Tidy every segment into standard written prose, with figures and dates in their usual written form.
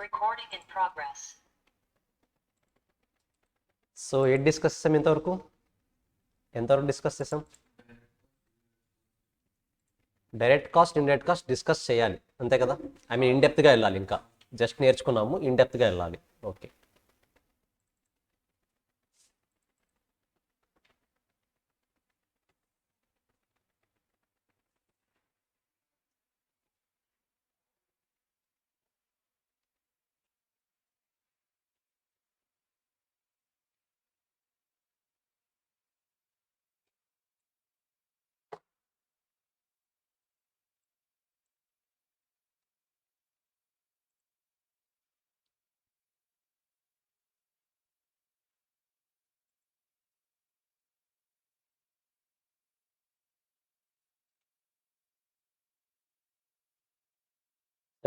Recording in progress. So ఏది discuss చేసాం ఎంతవరకు డిస్కస్ చేసాం? Direct cost indirect cost discuss చేయాలి అంతే కదా. ఐ మీన్ ఇన్డెప్త్గా వెళ్ళాలి, ఇంకా జస్ట్ నేర్చుకున్నాము, ఇన్డెప్త్గా వెళ్ళాలి. ఓకే,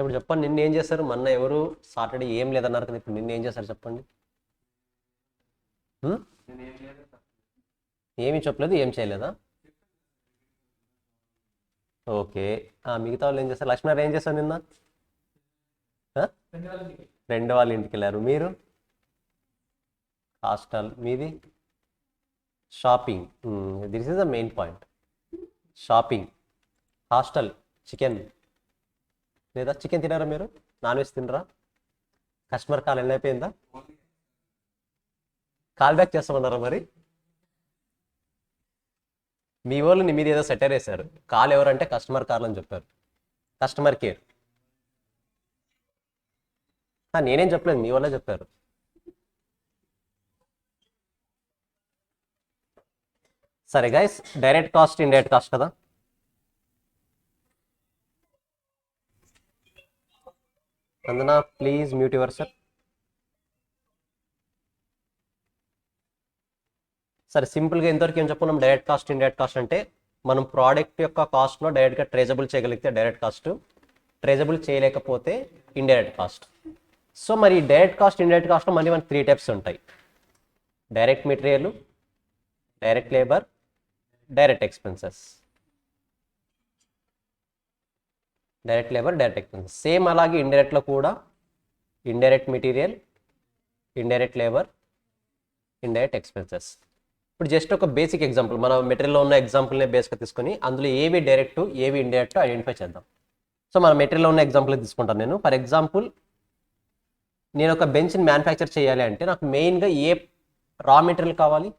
ఇప్పుడు చెప్పండి, నిన్న ఏం చేశారు? మొన్న ఎవరు సాటర్డే ఏం లేదన్నారు కదా, ఇప్పుడు నిన్న ఏం చేశారు చెప్పండి. ఏమీ చెప్పలేదు, ఏం చేయలేదా? ఓకే, మిగతా వాళ్ళు ఏం చేస్తారు? లక్ష్మణ్ ఏం చేశారు నిన్న? ఫ్రెండ్ వాళ్ళ ఇంటికి వెళ్ళారు. మీరు? హాస్టల్. మీది? Shopping. This is the main point. Shopping, hostel, chicken. లేదా చికెన్ తినారా మీరు? నాన్ వెజ్ తినరా? కస్టమర్ కాల్ ఎన్ని అయిపోయిందా? కాల్ బ్యాక్ చేస్తామన్నారా మరి? మీ వాళ్ళు నీ మీద ఏదో సెటర్ వేశారు. కాల్ ఎవరంటే కస్టమర్ కాల్ అని చెప్పారు, కస్టమర్ కేర్. నేనేం చెప్పలేదు, మీ వాళ్ళే చెప్పారు. సరే guys, direct cost indirect cost కదా. అందున ప్లీజ్ మ్యూట్ యువర్ సెల్ఫ్. సరే, సింపుల్గా ఇంతవరకు ఏం చెప్పుకున్నాం? డైరెక్ట్ కాస్ట్ ఇండైరెక్ట్ కాస్ట్ అంటే మనం ప్రోడక్ట్ యొక్క కాస్ట్లో డైరెక్ట్గా ట్రేజబుల్ చేయగలిగితే డైరెక్ట్ కాస్ట్, ట్రేజబుల్ చేయలేకపోతే ఇండైరెక్ట్ కాస్ట్. సో మరి డైరెక్ట్ కాస్ట్ ఇండైరెక్ట్ కాస్ట్లో మళ్ళీ మనకి 3 టైప్స్ ఉంటాయి: direct material, direct labour, direct expenses. Direct labour, direct expenses. Same అలాగే ఇండైరెక్ట్లో కూడా indirect material, indirect labour, indirect expenses. ఇప్పుడు జస్ట్ ఒక బేసిక్ ఎగ్జాంపుల్, మన మెటీరియల్లో ఉన్న ఎగ్జాంపుల్నే బేస్గా తీసుకొని అందులో ఏవి డైరెక్ట్ ఏవి ఇండైరెక్ట్ ఐడెంటిఫై చేద్దాం. సో మన మెటీరియల్లో ఉన్న ఎగ్జాంపుల్ తీసుకుంటాను నేను. ఫర్ ఎగ్జాంపుల్, నేను ఒక బెంచ్ని మ్యానుఫ్యాక్చర్ చేయాలి అంటే నాకు మెయిన్గా ఏ రా మెటీరియల్ కావాలి?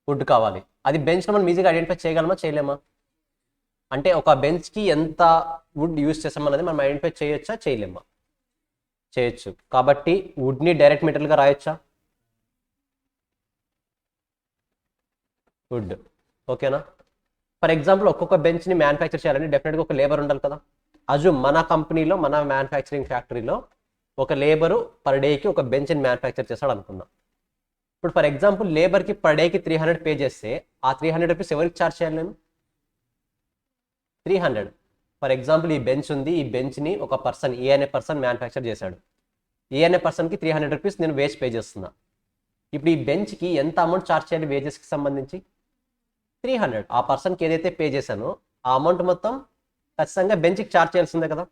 వుడ్ కావాలి. అది బెంచ్లో మనం ఈజీగా ఐడెంటిఫై చేయగలమా, చేయలేమా? అంటే ఒక బెంచ్కి ఎంత వుడ్ యూజ్ చేస్తామన్నది మనం ఐడెంటిఫై చేయొచ్చా, చేయలేమా? చేయొచ్చు. కాబట్టి వుడ్ని డైరెక్ట్ మెటీరియల్గా రాయొచ్చా? వుడ్. ఓకేనా? ఫర్ ఎగ్జాంపుల్, ఒక్కొక్క బెంచ్ని మ్యానుఫ్యాక్చర్ చేయాలంటే డెఫినెట్గా ఒక లేబర్ ఉండాలి కదా. అజూమ్ మన కంపెనీలో, మన మ్యానుఫ్యాక్చరింగ్ ఫ్యాక్టరీలో ఒక లేబరు పర్ డేకి ఒక బెంచ్ని మ్యానుఫ్యాక్చర్ చేస్తాడు అనుకుందాం. ఇప్పుడు ఫర్ ఎగ్జాంపుల్, లేబర్కి పర్ డేకి 300 పే చేస్తే ఆ 300 రూపీస్ ఎవరికి ఛార్జ్ చేయాలి నేను? 300. ఫర్ ఎగ్జాంపుల్, ఈ బెంచ్ ఉంది, ఈ బెంచ్ని ఒక పర్సన్, ఏ అనే పర్సన్ మ్యానుఫ్యాక్చర్ చేశాడు. ఏ అనే పర్సన్కి 300 రూపీస్ నేను వేజ్ పే చేస్తున్నా. ఇప్పుడు ఈ బెంచ్కి ఎంత అమౌంట్ ఛార్జ్ చేయాలి వేజెస్కి సంబంధించి? 300. ఆ పర్సన్కి ఏదైతే పే చేశానో ఆ అమౌంట్ మొత్తం ఖచ్చితంగా బెంచ్కి ఛార్జ్ చేయాల్సిందే కదా.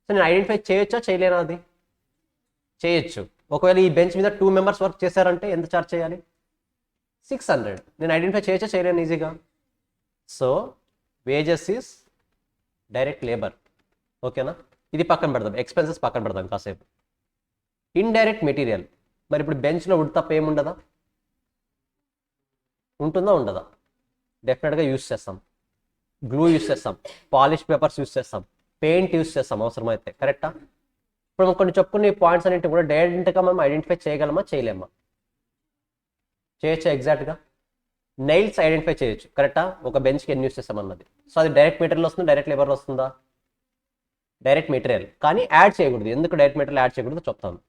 సో నేను ఐడెంటిఫై చేయొచ్చా, చేయలేనా? అది చేయొచ్చు. ఒకవేళ ఈ బెంచ్ మీద 2 మెంబర్స్ వర్క్ చేశారంటే ఎంత ఛార్జ్ చేయాలి? 600. నేను ఐడెంటిఫై చేయొచ్చా, చేయలేను ఈజీగా? So wages is direct labour. ఓకేనా? ఇది పక్కన పెడదాం, ఎక్స్పెన్సెస్ పక్కన పెడదాం కాసేపు. Indirect material. మరి ఇప్పుడు బెంచ్లో వుడ్ తప్ప ఏముండదా? ఉంటుందా, ఉండదా? డెఫినెట్గా యూస్ చేస్తాం. గ్లూ యూస్ చేస్తాం, పాలిష్ పేపర్స్ యూస్ చేస్తాం, పెయింట్ యూస్ చేస్తాం అవసరమైతే. కరెక్టా? ఇప్పుడు మనం కొన్ని చెప్పుకునే పాయింట్స్ అన్నింటి కూడా డైరెక్ట్గా మనం ఐడెంటిఫై చేయగలమా, చేయలేమా? చేయొచ్చా? ఎగ్జాక్ట్గా నెయిల్స్ ఐడెంటిఫై చేయొచ్చు. కరెక్టా? ఒక బెంచ్కి ఎన్ని యూస్ చేస్తామన్నది. సో అది డైరెక్ట్ మెటీరియల్ వస్తుందా, డైరెక్ట్ లేబర్ వస్తుందా? Direct material. కానీ యాడ్ చేయకూడదు. ఎందుకు డైరెక్ట్ మెటీరియల్ యాడ్ చేయకూడదు చెప్తాను.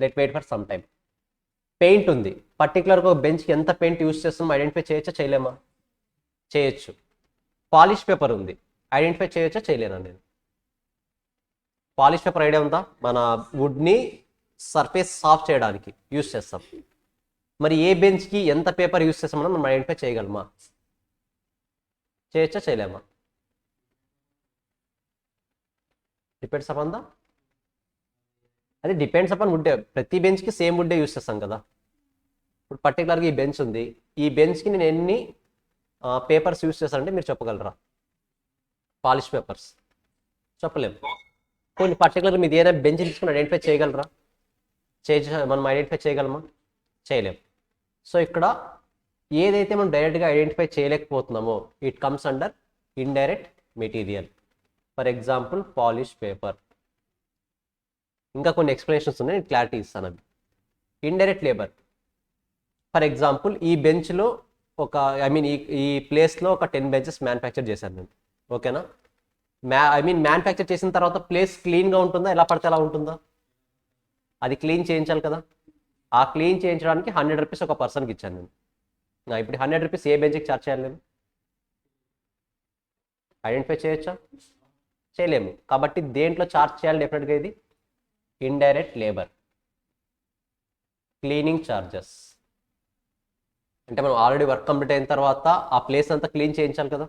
Let wait for some time. Paint ఉంది, పర్టికులర్గా ఒక బెంచ్కి ఎంత పెయింట్ యూస్ చేస్తామో ఐడెంటిఫై చేయొచ్చా, చేయలేమా? చేయొచ్చు. పాలిష్ పేపర్ ఉంది, ఐడెంటిఫై చేయొచ్చా, చేయలేనా నేను? పాలిష్ పేపర్ ఐడియా ఉందా? మన వుడ్ని సర్ఫేస్ సాఫ్ట్ చేయడానికి యూస్ చేస్తాం. మరి ఏ బెంచ్కి ఎంత పేపర్ యూస్ చేస్తామని మనం ఐడెంటిఫై చేయగలమా, చేయొచ్చా, చేయలేమా? డిపెండ్స్ అపాన్ ద అది డిపెండ్స్ అపాన్ వుడ్. ప్రతి బెంచ్కి సేమ్ వుడ్డే యూస్ చేస్తాం కదా. ఇప్పుడు పర్టికులర్గా ఈ బెంచ్ ఉంది, ఈ బెంచ్కి నేను ఎన్ని పేపర్స్ యూస్ చేస్తానంటే మీరు చెప్పగలరా? పాలిష్ పేపర్స్ చెప్పలేము. కొన్ని పర్టికులర్ మీరు ఏదైనా బెంచ్ తీసుకుని ఐడెంటిఫై చేయగలరా? మనం ఐడెంటిఫై చేయగలమా? చేయలేం. సో ఇక్కడ ఏదైతే మనం డైరెక్ట్గా ఐడెంటిఫై చేయలేకపోతున్నామో it comes under indirect material. For example polish paper. ఇంకా కొన్ని ఎక్స్ప్లెనేషన్స్ ఉన్నాయి, నేను క్లారిటీ ఇస్తాను అవి. ఇండైరెక్ట్ లేబర్, ఫర్ ఎగ్జాంపుల్ ఈ బెంచ్లో ఒక ఈ ప్లేస్లో ఒక 10 బెంచెస్ మ్యానుఫ్యాక్చర్ చేశాను నేను, ఓకేనా? మ్యానుఫ్యాక్చర్ చేసిన తర్వాత ప్లేస్ క్లీన్గా ఉంటుందా, ఎలా పడితే అలా ఉంటుందా? అది క్లీన్ చేయించాలి కదా. ఆ క్లీన్ చేయించడానికి 100 రూపీస్ ఒక పర్సన్కి ఇచ్చాను నేను. ఇప్పుడు 100 రూపీస్ ఏ బెంచ్కి ఛార్జ్ చేయాలి నేను? ఐడెంటిఫై చేయొచ్చా? చేయలేము. కాబట్టి దేంట్లో ఛార్జ్ చేయాలి డెఫినెట్గా? ఇది ఇండైరెక్ట్ లేబర్, క్లీనింగ్ ఛార్జెస్. అంటే మనం ఆల్రెడీ వర్క్ కంప్లీట్ అయిన తర్వాత ఆ ప్లేస్ అంతా క్లీన్ చేయించాలి కదా.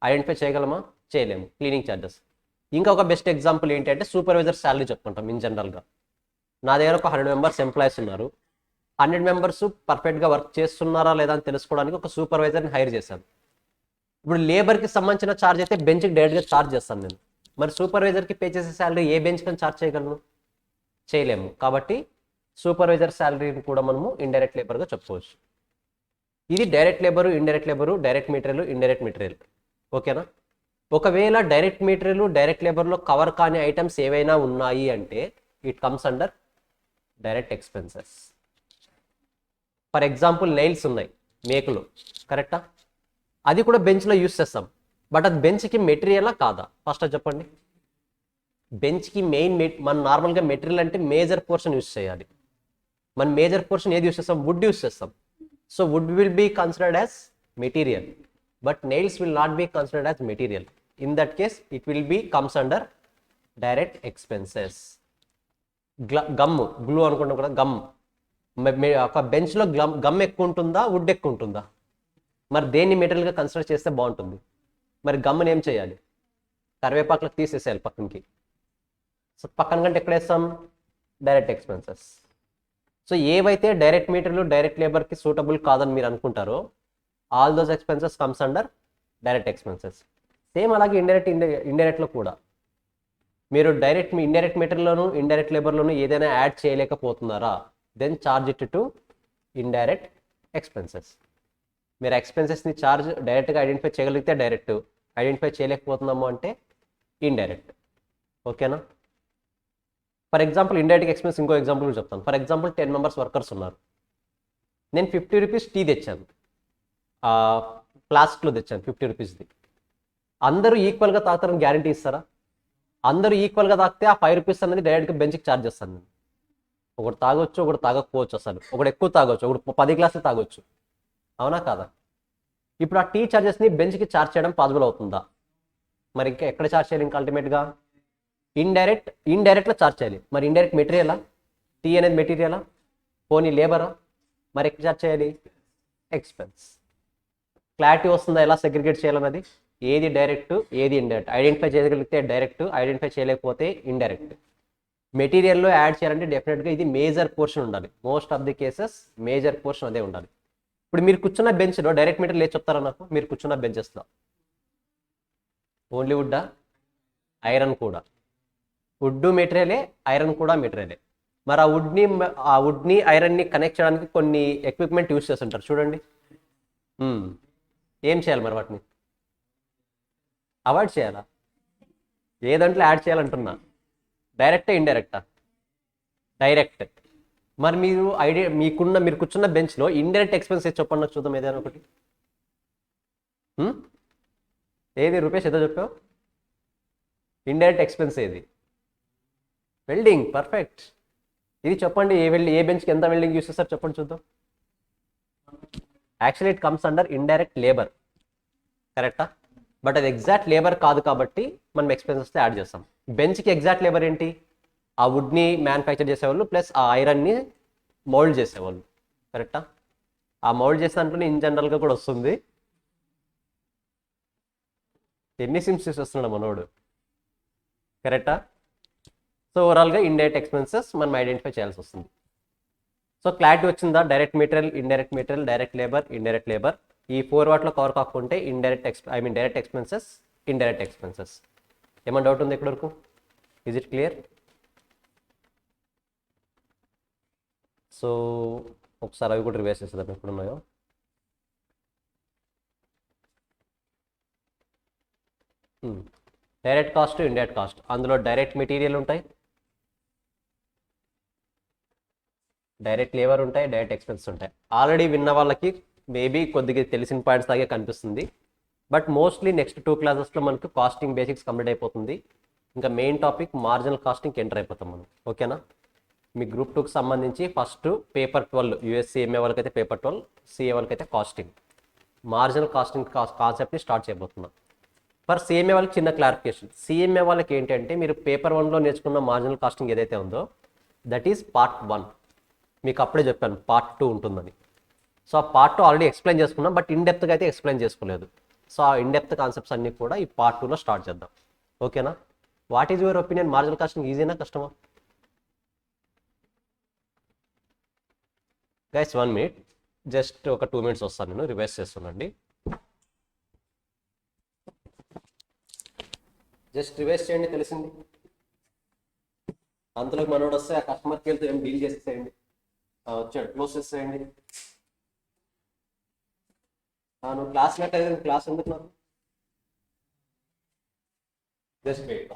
ఐడెంటిఫై చేయగలమా? చేయలేము. Cleaning charges. ఇంకా ఒక బెస్ట్ ఎగ్జాంపుల్ ఏంటి అంటే సూపర్వైజర్ శాలరీ చెప్పుకుంటాం ఇన్ జనరల్గా. నా దగ్గర ఒక 100 మెంబర్స్ ఎంప్లాయీస్ ఉన్నారు. 100 మెంబర్స్ పర్ఫెక్ట్గా వర్క్ చేస్తున్నారా లేదా అని తెలుసుకోవడానికి ఒక సూపర్వైజర్ని హైర్ చేశాను. ఇప్పుడు లేబర్కి సంబంధించిన ఛార్జ్ అయితే బెంచ్కి డైరెక్ట్గా ఛార్జ్ చేస్తాను నేను. మరి సూపర్వైజర్కి పే చేసే శాలరీ ఏ బెంచ్ కని ఛార్జ్ చేయగలను? చేయలేము. కాబట్టి సూపర్వైజర్ శాలరీని కూడా మనము ఇండైరెక్ట్ లేబర్గా చెప్పుకోవచ్చు. ఇది direct labour, indirect labour, direct material, indirect material, ఓకేనా? ఒకవేళ డైరెక్ట్ మెటీరియల్, డైరెక్ట్ లేబర్లో కవర్ కాని ఐటమ్స్ ఏవైనా ఉన్నాయి అంటే it comes under direct expenses. For example nails ఉన్నాయి, మేకులు, కరెక్టా? అది కూడా బెంచ్లో యూస్ చేస్తాం. బట్ అది బెంచ్కి మెటీరియలా కాదా? ఫస్ట్ చెప్పండి. బెంచ్కి మన నార్మల్గా మెటీరియల్ అంటే మేజర్ పోర్షన్ యూస్ చేయాలి. మన మేజర్ పోర్షన్ ఏది యూస్ చేస్తాం? వుడ్ యూస్ చేస్తాం. So wood will be considered as material, but nails will not be considered as material. In that case it will be comes under direct expenses. Glue అనుకుంటాం కదా, gum. ఒక బెంచ్లో gum ఎక్కువ ఉంటుందా, would ఎక్కువ ఉంటుందా? మరి దేన్ని మెటీరియల్గా కన్సిడర్ చేస్తే బాగుంటుంది? మరి గమ్ని ఏం చేయాలి? కరివేపాకులకు తీసేసేయాలి పక్కనకి. సో పక్కన కంటే ఎక్కడ వేస్తాం? Direct expenses. సో ఏవైతే డైరెక్ట్ మెటీరియల్, డైరెక్ట్ లేబర్కి సూటబుల్ కాదని మీరు అనుకుంటారో all those expenses comes under direct expenses. Same అలాగే ఇండైరెక్ట్లో కూడా మీరు ఇండైరెక్ట్ మెటీరియల్లోను, ఇండైరెక్ట్ లేబర్లోను ఏదైనా యాడ్ చేయలేకపోతున్నారా? Then charge it to indirect expenses. మీరు ఎక్స్పెన్సెస్ని ఛార్జ్ డైరెక్ట్గా ఐడెంటిఫై చేయగలిగితే డైరెక్ట్, ఐడెంటిఫై చేయలేకపోతున్నాము అంటే ఇండైరెక్ట్, ఓకేనా? ఫర్ ఎగ్జాంపుల్ ఇండైరెక్ట్ ఎక్స్పెన్స్ ఇంకో ఎగ్జాంపుల్ చెప్తాను. ఫర్ ఎగ్జాంపుల్ 10 మెంబర్స్ వర్కర్స్ ఉన్నారు. నేను 50 రూపీస్ టీ తెచ్చాను, ప్లాస్టిక్లో తెచ్చాను 50 రూపీస్ది. అందరూ ఈక్వల్గా తాగుతారని గ్యారంటీ ఇస్తారా? అందరూ ఈక్వల్గా తాగితే ఆ 5 రూపీస్ అనేది డైరెక్ట్గా బెంచ్కి ఛార్జ్ చేస్తాను నేను. ఒకటి తాగొచ్చు, ఒకటి తాగకపోవచ్చు, అసలు ఒకటి ఎక్కువ తాగొచ్చు, ఒకటి 10 గ్లాసులు తాగొచ్చు, అవునా కాదా? ఇప్పుడు ఆ టీ ఛార్జెస్ని బెంచ్కి ఛార్జ్ చేయడం పాసిబుల్ అవుతుందా? మరి ఇంకా ఎక్కడ ఛార్జ్ చేయాలి? ఇంకా అల్టిమేట్గా ఇండైరెక్ట్లో ఛార్జ్ చేయాలి. మరి ఇండైరెక్ట్ మెటీరియలా? టీ అనేది మెటీరియలా? పోనీ లేబరా? మరి ఎక్కడ ఛార్జ్ చేయాలి? ఎక్స్పెన్స్. క్లారిటీ వస్తుందా ఎలా సెగ్రిగేట్ చేయాలన్నది? ఏది డైరెక్ట్, ఏది ఇండైరెక్ట్? ఐడెంటిఫై చేయగలిగితే డైరెక్ట్, ఐడెంటిఫై చేయలేకపోతే ఇండైరెక్ట్. మెటీరియల్లో యాడ్ చేయాలంటే డెఫినెట్గా ఇది మేజర్ పోర్షన్ ఉండాలి. Most of the cases major portion అదే ఉండాలి. ఇప్పుడు మీరు కూర్చున్న బెంచ్లో డైరెక్ట్ మెటీరియల్ ఏది చెప్తారా నాకు? మీరు కూర్చున్న బెంచెస్లో ఓన్లీ వుడ్డా? ఐరన్ కూడా. వుడ్ మెటీరియలే, ఐరన్ కూడా మెటీరియలే. మరి ఆ వుడ్ని ఐరన్ని కనెక్ట్ చేయడానికి కొన్ని ఎక్విప్మెంట్ యూస్ చేస్తుంటారు చూడండి. ఏం చేయాలి మరి? వాటిని అవాయిడ్ చేయాలా? ఏ దాంట్లో యాడ్ చేయాలంటున్నా? డైరెక్టా, ఇండైరెక్టా? డైరెక్ట్. మరి మీరు కూర్చున్న బెంచ్లో ఇండైరెక్ట్ ఎక్స్పెన్సెస్ చెప్పండి నాకు చూద్దాం, ఏదైనా ఒకటి. ఏది రూపేష్, ఏదో చెప్పావు? ఇండైరెక్ట్ ఎక్స్పెన్స్ ఏది? వెల్డింగ్. పర్ఫెక్ట్. ఇది చెప్పండి, ఏ బెంచ్కి ఎంత వెల్డింగ్ యూస్ చేస్తారు చెప్పండి చూద్దాం. Actually it comes under indirect labour, కరెక్టా? బట్ అది ఎగ్జాక్ట్ లేబర్ కాదు కాబట్టి మనం ఎక్స్పెన్సెస్ యాడ్ చేస్తాం. బెంచ్కి ఎగ్జాక్ట్ లేబర్ ఏంటి? ఆ వుడ్ని మ్యానుఫ్యాక్చర్ చేసేవాళ్ళు ప్లస్ ఆ ఐరన్ని మౌల్డ్ చేసేవాళ్ళు, కరెక్టా? ఆ మౌల్డ్ చేసే దాంట్లో ఇన్ జనరల్గా కూడా వస్తుంది. ఎన్ని సిమ్స్ యూస్ చేస్తున్నాడు మనోడు, కరెక్టా? సో ఓవరాల్గా ఇండైరెక్ట్ ఎక్స్పెన్సెస్ మనం ఐడెంటిఫై చేయాల్సి వస్తుంది. సో క్లారిటీ వచ్చిందా? Direct material, indirect material, direct labour, indirect labour, ఈ 4 వాటిలో కవర్ కాకుంటే డైరెక్ట్ ఎక్స్పెన్సెస్, ఇండైరెక్ట్ ఎక్స్పెన్సెస్. ఏమైనా డౌట్ ఉంది ఇక్కడి వరకు? Is it clear? సో ఒకసారి అవి కూడా రివైజ్ చేసేద్దాం ఎప్పుడు ఉన్నాయో. డైరెక్ట్ కాస్ట్, ఇండైరెక్ట్ కాస్ట్, అందులో డైరెక్ట్ మెటీరియల్ ఉంటాయి, డైరెక్ట్ లేబర్ ఉంటాయి, డైరెక్ట్ ఎక్స్పెన్సెస్ ఉంటాయి. ఆల్రెడీ విన్న వాళ్ళకి మేబీ కొద్దిగా తెలిసిన పాయింట్స్ లాగే కనిపిస్తుంది. బట్ మోస్ట్లీ నెక్స్ట్ 2 క్లాసెస్లో మనకు కాస్టింగ్ బేసిక్స్ కంప్లీట్ అయిపోతుంది. ఇంకా మెయిన్ టాపిక్ మార్జినల్ కాస్టింగ్కి ఎంటర్ అయిపోతాం మనం. ఓకేనా? మీ గ్రూప్ 2కి సంబంధించి ఫస్ట్ పేపర్ 12 యూఎస్సీఎంఏ వాళ్ళకైతే పేపర్ 12, సిఏ వాళ్ళకైతే కాస్టింగ్, మార్జినల్ కాస్టింగ్ కాన్సెప్ట్ని స్టార్ట్ చేయబోతున్నాం. ఫర్ సిఎంఏ వాళ్ళకి చిన్న క్లారిఫికేషన్. సిఎంఏ వాళ్ళకి ఏంటంటే మీరు పేపర్ 1లో నేర్చుకున్న మార్జినల్ కాస్టింగ్ ఏదైతే ఉందో దట్ ఈస్ పార్ట్ 1. మీకు అప్పుడే చెప్పాను పార్ట్ 2 ఉంటుందని. సో ఆ పార్ట్ 2 ఆల్రెడీ ఎక్స్ప్లెయిన్ చేసుకున్నాం, బట్ ఇన్ డెప్త్గా అయితే ఎక్స్ప్లెయిన్ చేసుకోలేదు. సో ఆ ఇన్ డెప్త్ కాన్సెప్ట్స్ అన్ని కూడా ఈ పార్ట్ 2లో స్టార్ట్ చేద్దాం. ఓకేనా? What is your opinion? Marginal costing ఈజీనా కష్టమా? గైస్ 1 మినిట్, జస్ట్ ఒక 2 మినిట్స్ వస్తాను, నేను రివైజ్ చేస్తున్నాండి. జస్ట్ రివైజ్ చేయండి, తెలిసింది. అంతలోకి మనోడు వస్తే ఆ కస్టమర్ కేర్తో ఏం డీల్ చేసేసేయండి. వచ్చాడు, క్లోజ్ చేసేయండి. నువ్వు క్లాస్ పెట్టలేదు, క్లాస్ ఎందుకు నాకు? Just wait.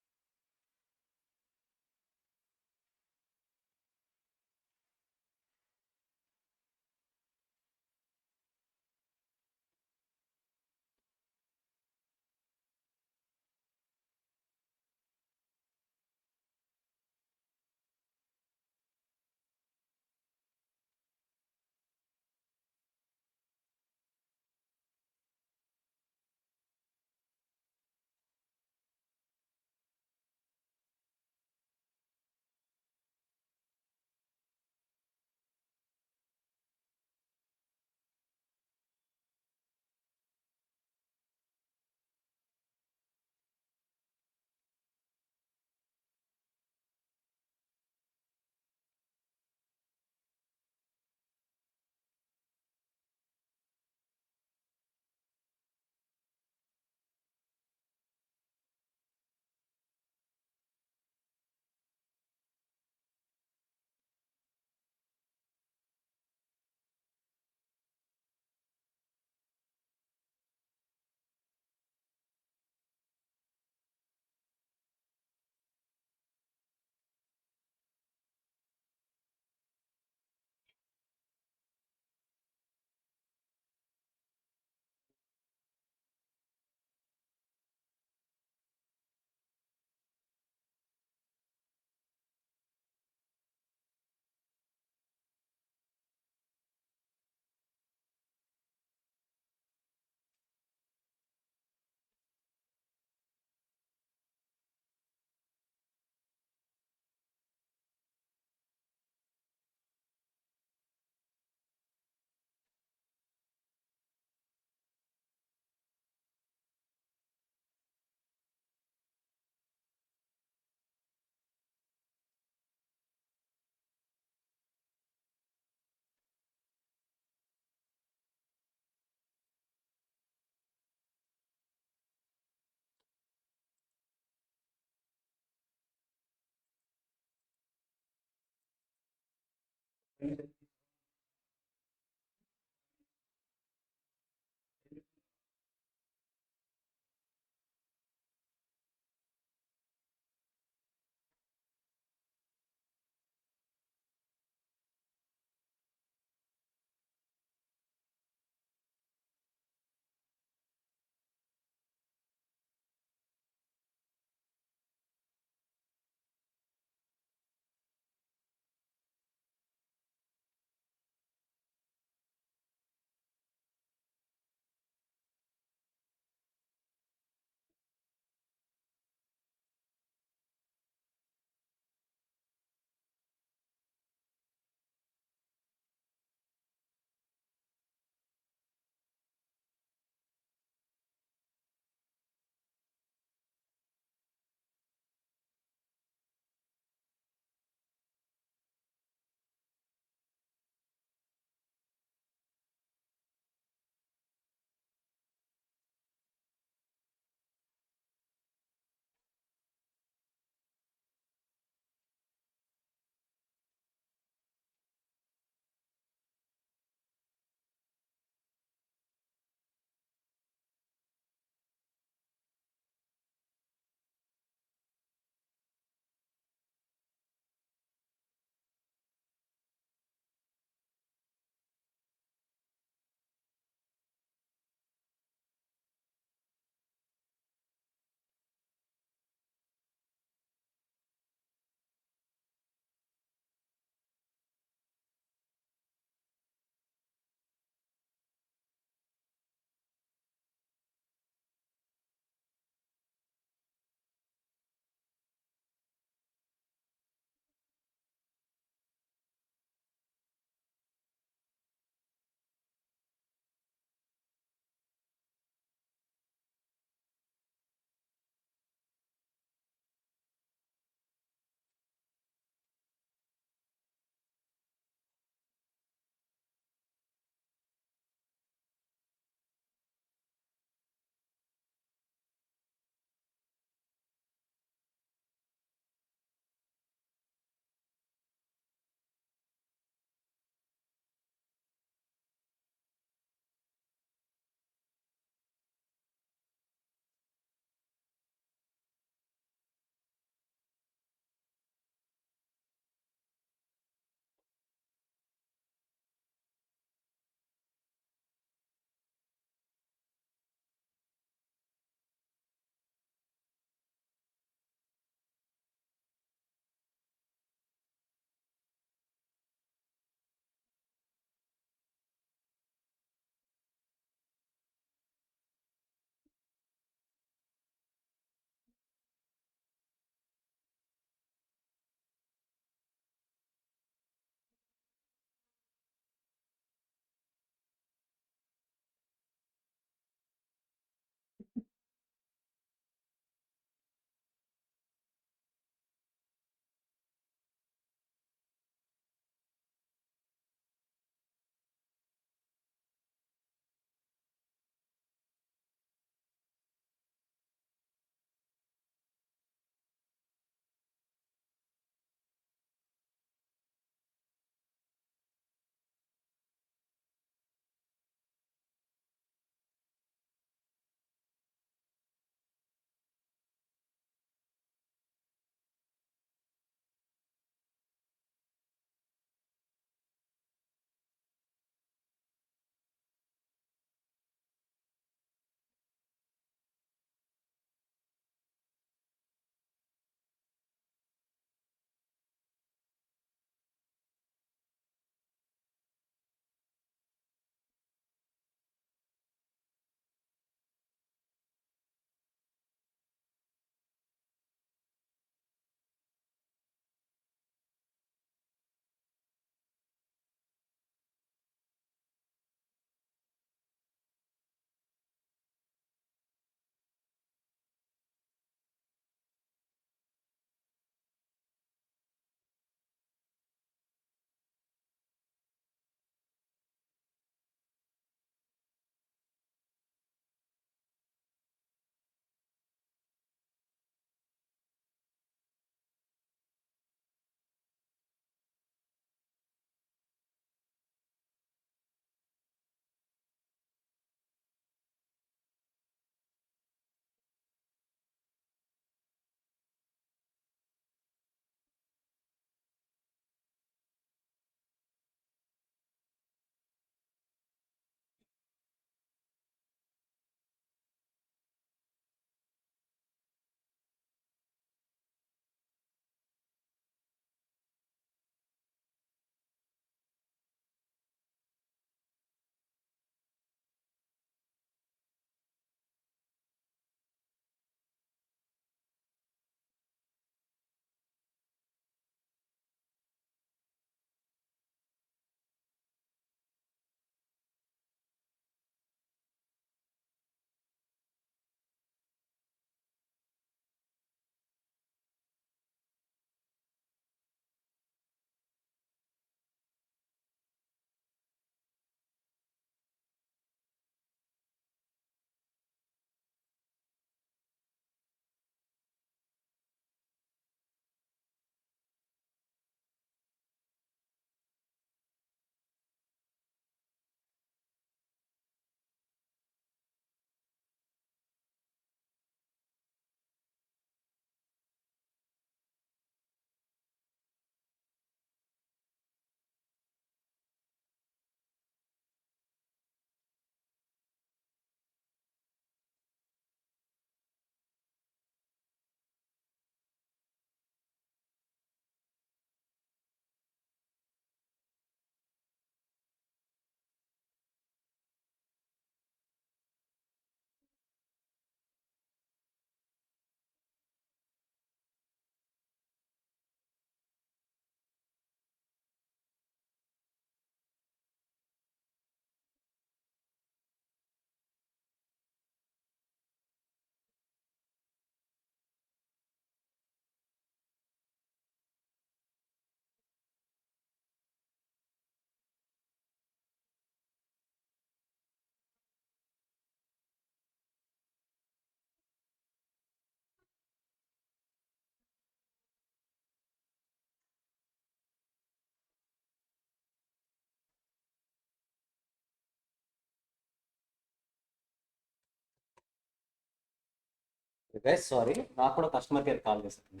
గైస్ సారీ, నాకు కూడా కస్టమర్ కేర్ కాల్ చేశాను.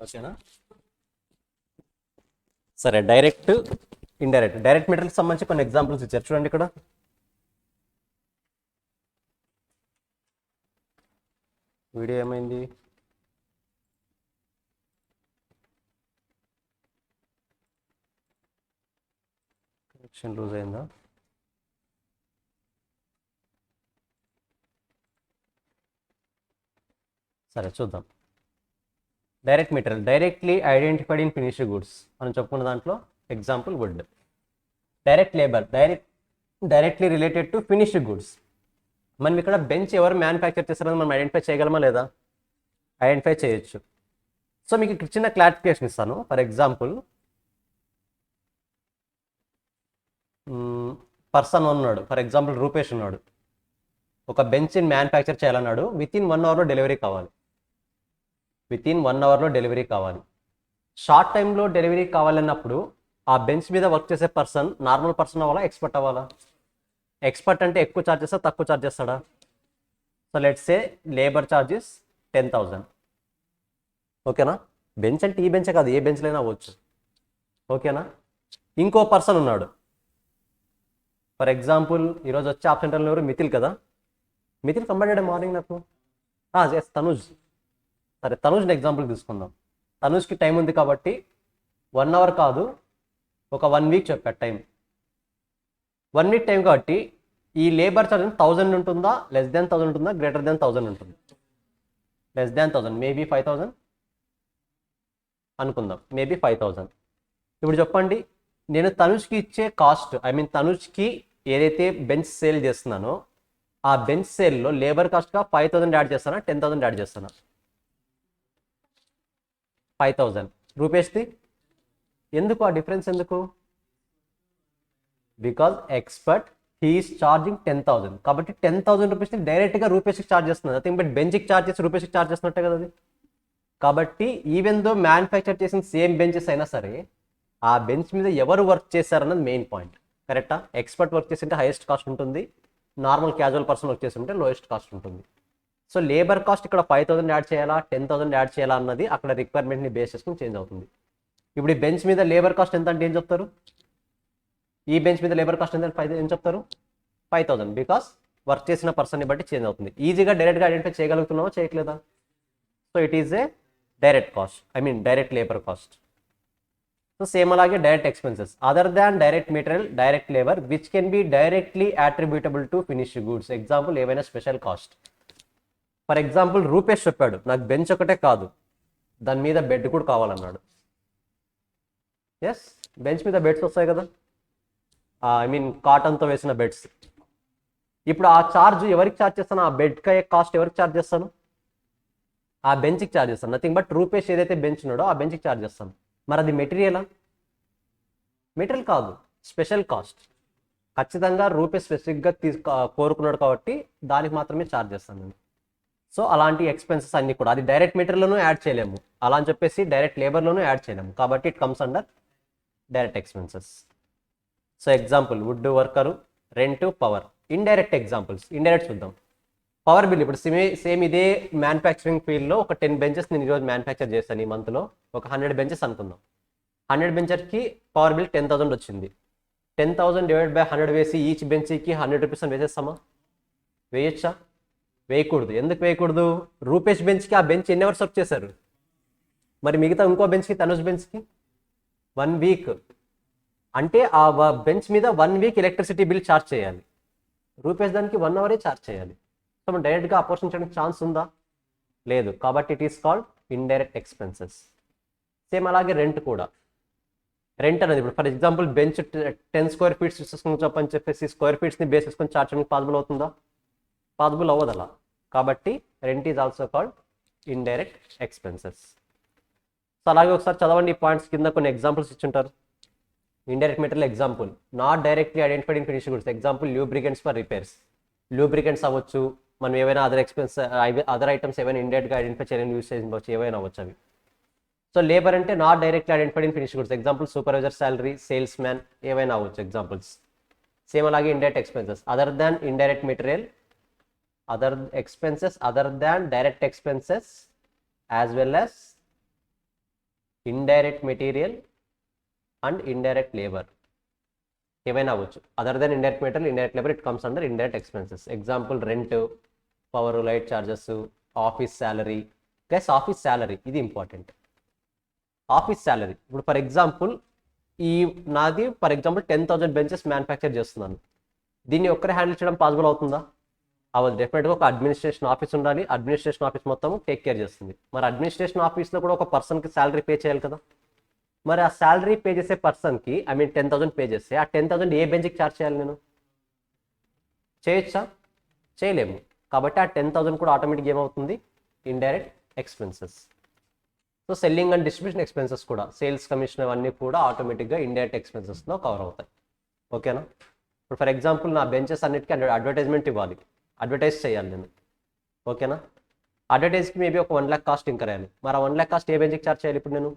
ఓకేనా? సరే, డైరెక్ట్ డైరెక్ట్ మెటీరియల్కి సంబంధించి కొన్ని ఎగ్జాంపుల్స్ ఇచ్చారు చూడండి ఇక్కడ. వీడియో ఏమైంది? కనెక్షన్ లూజ్ అయిందా? సరే చూద్దాం. Direct material directly identified in finished goods మనం చెప్పుకున్న దాంట్లో example wood. Direct labour directly related to finished goods. మనం ఇక్కడ బెంచ్ ఎవరు మ్యానుఫ్యాక్చర్ చేస్తారని మనం ఐడెంటిఫై చేయగలమా లేదా? ఐడెంటిఫై చేయొచ్చు. సో మీకు ఇక్కడ చిన్న క్లారిఫికేషన్ ఇస్తాను. ఫర్ ఎగ్జాంపుల్, పర్సన్ ఉన్నాడు, ఫర్ ఎగ్జాంపుల్ రూపేష్ ఉన్నాడు, ఒక బెంచ్ని మ్యానుఫ్యాక్చర్ చేయాలన్నాడు. విత్ ఇన్ 1 అవర్లో డెలివరీ కావాలి. షార్ట్ టైంలో డెలివరీ కావాలన్నప్పుడు ఆ బెంచ్ మీద వర్క్ చేసే పర్సన్ నార్మల్ పర్సన్ అవ్వాలా, ఎక్స్పర్ట్ అవ్వాలా? ఎక్స్పర్ట్ అంటే ఎక్కువ ఛార్జ్ చేస్తా, తక్కువ ఛార్జ్ చేస్తాడా? So let's say labour charges 10,000. ఓకేనా? బెంచ్ అంటే ఈ బెంచే కాదు, ఏ బెంచ్లైనా అవ్వచ్చు. ఓకేనా? ఇంకో పర్సన్ ఉన్నాడు, ఫర్ ఎగ్జాంపుల్ ఈరోజు వచ్చే ఆప్షన్లో ఎవరు? మిథిల్ కదా. మిథిల్ కంబైన్డ్ మార్నింగ్ నాకు ఎస్ తనుజ్. సరే, తనుజ్ని ఎగ్జాంపుల్ తీసుకుందాం. తనుజ్కి టైం ఉంది కాబట్టి 1 అవర్ కాదు, ఒక 1 వీక్ చెప్పాడు టైం. 1 వీక్ టైం కాబట్టి ఈ లేబర్ ఛార్జ్ 1000 ఉంటుందా, లెస్ దాన్ 1000 ఉంటుందా, గ్రేటర్ దాన్ 1000 ఉంటుంది? లెస్ దాన్ 1000, మేబీ 5000 అనుకుందాం, మేబీ 5000. ఇప్పుడు చెప్పండి, నేను తనుజ్కి ఇచ్చే కాస్ట్, తనుజ్కి ఏదైతే బెంచ్ సేల్ చేస్తున్నానో ఆ బెంచ్ సేల్లో లేబర్ కాస్ట్గా 5000 యాడ్ చేస్తానా, 10,000 యాడ్ చేస్తానా? 5000. రూపేష్ది ఎందుకు ఆ డిఫరెన్స్ ఎందుకు? బికాజ్ ఎక్స్పర్ట్ హీఈస్ ఛార్జింగ్ 10,000 కాబట్టి 10,000 రూపీస్ని డైరెక్ట్గా రూపేష్కి ఛార్జ్ చేస్తున్నారు. నథింగ్ బట్ బెంచ్కి ఛార్జ్ చేసి రూపేష్కి ఛార్జ్ చేస్తున్నట్టే కదా అది. కాబట్టి ఈవెన్ దో మ్యానుఫ్యాక్చర్ చేసిన సేమ్ బెంచెస్ అయినా సరే ఆ బెంచ్ మీద ఎవరు వర్క్ చేశారన్నది మెయిన్ పాయింట్. కరెక్టా? ఎక్స్పర్ట్ వర్క్ చేస్తుంటే హైయెస్ట్ కాస్ట్ ఉంటుంది, నార్మల్ క్యాజువల్ పర్సన్ వర్క్ చేస్తుంటే లోయెస్ట్ కాస్ట్ ఉంటుంది. సో లేబర్ కాస్ట్ ఇక్కడ 5000 యాడ్ చేయాలా, 10,000 యాడ్ చేయాలా అన్నది అక్కడ రిక్వైర్మెంట్ని బేస్ చేసుకుని చేంజ్ అవుతుంది. ఇప్పుడు ఈ బెంచ్ మీద లేబర్ కాస్ట్ ఎంత అంటే ఏం చెప్తారు? ఈ బెంచ్ మీద లేబర్ కాస్ట్ ఎంత ఏం చెప్తారు? 5000. బికాస్ వర్క్ చేసిన పర్సన్ని బట్టి చేంజ్ అవుతుంది. ఈజీగా డైరెక్ట్గా ఐడెంటిఫై చేయగలుగుతున్నామా, చేయట్లేదా? So it is a direct cost, direct labour cost. So same అలాగే direct expenses other than direct material, direct labour which can be directly attributable to finished goods. Example ఏవైనా special cost. For example Rupesh చెప్పాడు, నాకు bench ఒకటే కాదు, దాని మీద bed కూడా కావాలన్నాడు. ఎస్, బెంచ్ మీద బెడ్స్ వస్తాయి కదా, కాటన్తో వేసిన బెడ్స్. ఇప్పుడు ఆ ఛార్జ్ ఎవరికి ఛార్జ్ చేస్తాను? ఆ బెడ్కి కాస్ట్ ఎవరికి ఛార్జ్ చేస్తాను? ఆ బెంచ్కి ఛార్జ్ చేస్తాను. నథింగ్ బట్ రూపేష్ ఏదైతే బెంచ్ ఉన్నాడో ఆ బెంచ్కి ఛార్జ్ చేస్తాను. మరి అది మెటీరియలా? మెటీరియల్ కాదు, స్పెషల్ కాస్ట్. ఖచ్చితంగా రూపేష్ స్పెసిఫిక్గా కోరుకున్నాడు కాబట్టి దానికి మాత్రమే ఛార్జ్ చేస్తాను నేను. సో అలాంటి ఎక్స్పెన్సెస్ అన్ని కూడా అది డైరెక్ట్ మెటీరియల్లోనూ యాడ్ చేయలేము, అలా అని చెప్పేసి డైరెక్ట్ లేబర్లోనూ యాడ్ చేయలేము. కాబట్టి it comes under direct expenses. So example wood worker, rent, power. Indirect examples, indirect చూద్దాం. Power bill. ఇప్పుడు సేమ్ ఇదే మ్యానుఫ్యాక్చరింగ్ ఫీల్డ్లో ఒక 10 బెంచెస్ నేను ఈరోజు మ్యానుఫ్యాక్చర్ చేస్తాను. ఈ మంత్లో ఒక 100 బెంచెస్ అనుకుందాం. 100 బెంచెస్కి పవర్ బిల్ 10,000 వచ్చింది. 10,000 డివైడ్ బై 100 వేసి ఈచ్ బెంచ్కి 100 రూపీస్ అని వేసేస్తామా? వేయచ్చా? వేయకూడదు. ఎందుకు వేయకూడదు? రూపేష్ బెంచ్కి ఆ బెంచ్ ఎన్ని అవర్స్ వర్క్ చేశారు? మరి మిగతా ఇంకో బెంచ్కి, తనుజ్ బెంచ్కి 1 వీక్. అంటే ఆ బెంచ్ మీద 1 వీక్ ఎలక్ట్రిసిటీ బిల్ ఛార్జ్ చేయాలి. రూపేష్ దానికి 1 అవరే ఛార్జ్ చేయాలి. సో మనం డైరెక్ట్గా అపోర్షన్ చేయడానికి ఛాన్స్ ఉందా? లేదు. కాబట్టి it is called indirect expenses. Same అలాగే రెంట్ కూడా. రెంట్ అనేది ఇప్పుడు for example bench 10 square feets తీసుకుని చెప్పని చెప్పేసి స్క్వేర్ ఫీట్స్ని బేస్ చేసుకొని ఛార్జ్ చేయడానికి పాసిబుల్ అవుతుందా? పాసిబుల్ అవ్వదు అలా. కాబట్టి rent is also called indirect expenses. So అలాగే ఒకసారి చదవండి, ఈ పాయింట్స్ కింద కొన్ని ఎగ్జాంపుల్స్ ఇచ్చుంటారు. Indirect material example, not directly identified in finished goods. Example lubricants for repairs. Lubricants అవ్వచ్చు, మనం ఏవైనా అదర్ ఐటమ్స్ ఏవైనా ఇండైరెక్ట్గా ఐడెంటిఫై చేయడానికి యూస్ చేయవచ్చు, ఏవైనా అవ్వచ్చు అవి. సో లేబర్ అంటే not directly identified in finished goods. Example supervisor salary, sales man, ఏవైనా అవ్వచ్చు ఎగ్జాంపుల్స్. సేమ్ అలాగే indirect expenses other than indirect material, other expenses other than direct expenses as well as indirect material and indirect labor. ఏమైనా అవ్వచ్చు. Other than indirect material, indirect labour, it comes under indirect expenses. Example rent, power, light charges, office salary. Plus office salary ఇది important. Office salary ఇప్పుడు for example నాది for example 10,000 benches manufacture చేస్తున్నాను. దీన్ని ఒక్కరే handle చేయడం possible అవుతుందా? అవ్వదు. డెఫినెట్గా ఒక అడ్మినిస్ట్రేషన్ ఆఫీస్ ఉండాలి. అడ్మినిస్ట్రేషన్ ఆఫీస్ మొత్తం టేక్ కేర్ చేస్తుంది. మరి అడ్మినిస్ట్రేషన్ ఆఫీస్లో కూడా ఒక పర్సన్కి శాలరీ పే చేయాలి కదా. మరి ఆ శాలరీ పే చేసే పర్సన్కి 10,000 పే చేస్తే ఆ 10,000 ఏ బెంచ్కి ఛార్జ్ చేయాలి? నేను చేయొచ్చా? చేయలేము. కాబట్టి ఆ 10,000 కూడా ఆటోమేటిక్గా ఏమవుతుంది? Indirect expenses. So selling and distribution expenses కూడా, సేల్స్ కమిషన్ అవన్నీ కూడా ఆటోమేటిక్గా ఇండైరెక్ట్ ఎక్స్పెన్సెస్లో కవర్ అవుతాయి. ఓకేనా? ఇప్పుడు ఫర్ ఎగ్జాంపుల్ నా బెంచెస్ అన్నిటికీ అడ్వర్టైజ్మెంట్ ఇవ్వాలి, అడ్వర్టైజ్ చేయాలి నేను. ఓకేనా? అడ్వర్టైజ్కి మేబీ ఒక 1 lakh కాస్ట్ ఇంకర్ అయ్యాలి. మరి ఆ 1 lakh కాస్ట్ ఏ బెంచ్కి ఛార్జ్ చేయాలి? ఇప్పుడు నేను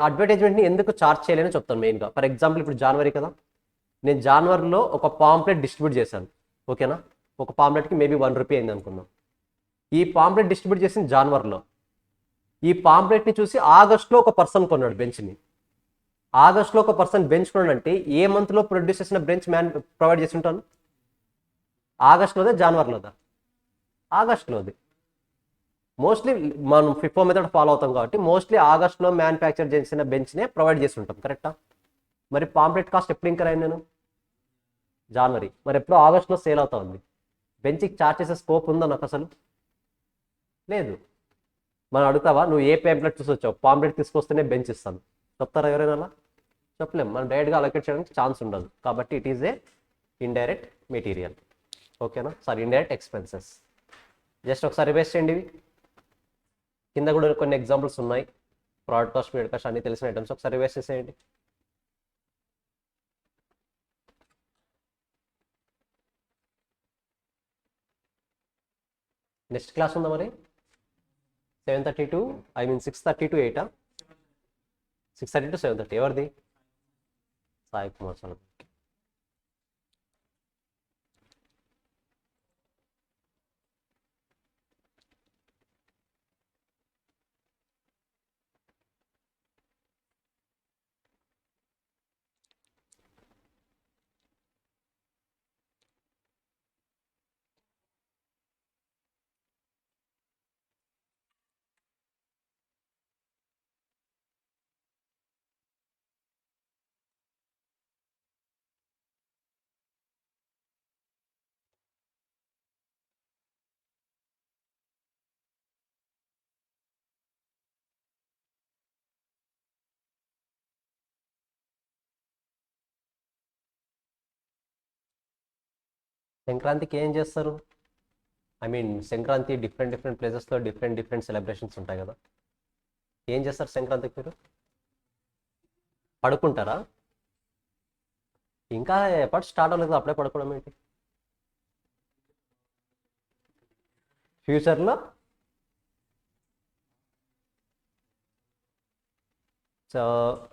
అడ్వర్టైజ్మెంట్ని ఎందుకు ఛార్జ్ చేయలేని చెప్తాను మెయిన్గా. ఫర్ ఎగ్జాంపుల్ ఇప్పుడు జనవరి కదా, నేను జనవరిలో ఒక పాంప్లెట్ డిస్ట్రిబ్యూట్ చేశాను. ఓకేనా? ఒక పాంప్లెట్కి మేబీ 1 రూపీ అయింది అనుకుందాం. ఈ పాంప్లెట్ డిస్ట్రిబ్యూట్ చేసింది జనవరిలో. ఈ పాంప్లెట్ని చూసి ఆగస్టులో ఒక పర్సన్ కొన్నాడు బెంచ్ని. ఆగస్టులో ఒక పర్సన్ బెంచ్ కొన్నాడంటే ఏ మంత్లో ప్రొడ్యూస్ చేసిన బెంచ్ ప్రొవైడ్ చేసి ఉంటాను? ఆగస్టులోదే, జనవరిలోదా? ఆగస్టులోది. మోస్ట్లీ మనం ఫిఫో మెథడ్ ఫాలో అవుతాం కాబట్టి మోస్ట్లీ ఆగస్టులో మ్యానుఫ్యాక్చర్ చేసిన బెంచ్నే ప్రొవైడ్ చేసి ఉంటాం. కరెక్టా? మరి పాంప్లెట్ కాస్ట్ ఎప్పుడు ఇంకర్ అయింది నేను? జనవరి. మరి ఎప్పుడు ఆగస్టులో సేల్ అవుతా ఉంది. బెంచ్కి ఛార్జ్ చేసే స్కోప్ ఉందా నాకు? అసలు లేదు. మనం అడుగుతావా నువ్వు ఏ పాంప్లెట్ చూసి వచ్చావు? పాంప్లెట్ తీసుకొస్తేనే బెంచ్ ఇస్తాను చెప్తారా ఎవరైనా? అలా చెప్పలేము. మనం డైరెక్ట్గా అలొకేట్ చేయడానికి ఛాన్స్ ఉండదు. కాబట్టి it is a indirect material. ఓకేనా? Sorry, indirect expenses. జస్ట్ ఒకసారి రివైజ్ చేయండి. ఇవి కింద కూడా కొన్ని ఎగ్జాంపుల్స్ ఉన్నాయి. ప్రోడక్ట్ కాస్ట్, పీరియడ్ కాస్ట్ అన్ని తెలిసిన ఐటమ్స్. ఒకసారి రివైజ్ చేసేయండి. నెక్స్ట్ క్లాస్ ఉందా మరి? 7:30 to 6:30 to 8. 6:30 to 7:30. ఎవరిది? సాయి కుమార్ సార్. సంక్రాంతికి ఏం చేస్తారు? సంక్రాంతి డిఫరెంట్ ప్లేసెస్లో డిఫరెంట్ సెలబ్రేషన్స్ ఉంటాయి కదా. ఏం చేస్తారు సంక్రాంతికి మీరు? పడుకుంటారా? ఇంకా ఎప్పుడు స్టార్ట్ అవ్వలేదు, అప్పుడే పడుకోవడం ఏంటి? ఫ్యూచర్లో సో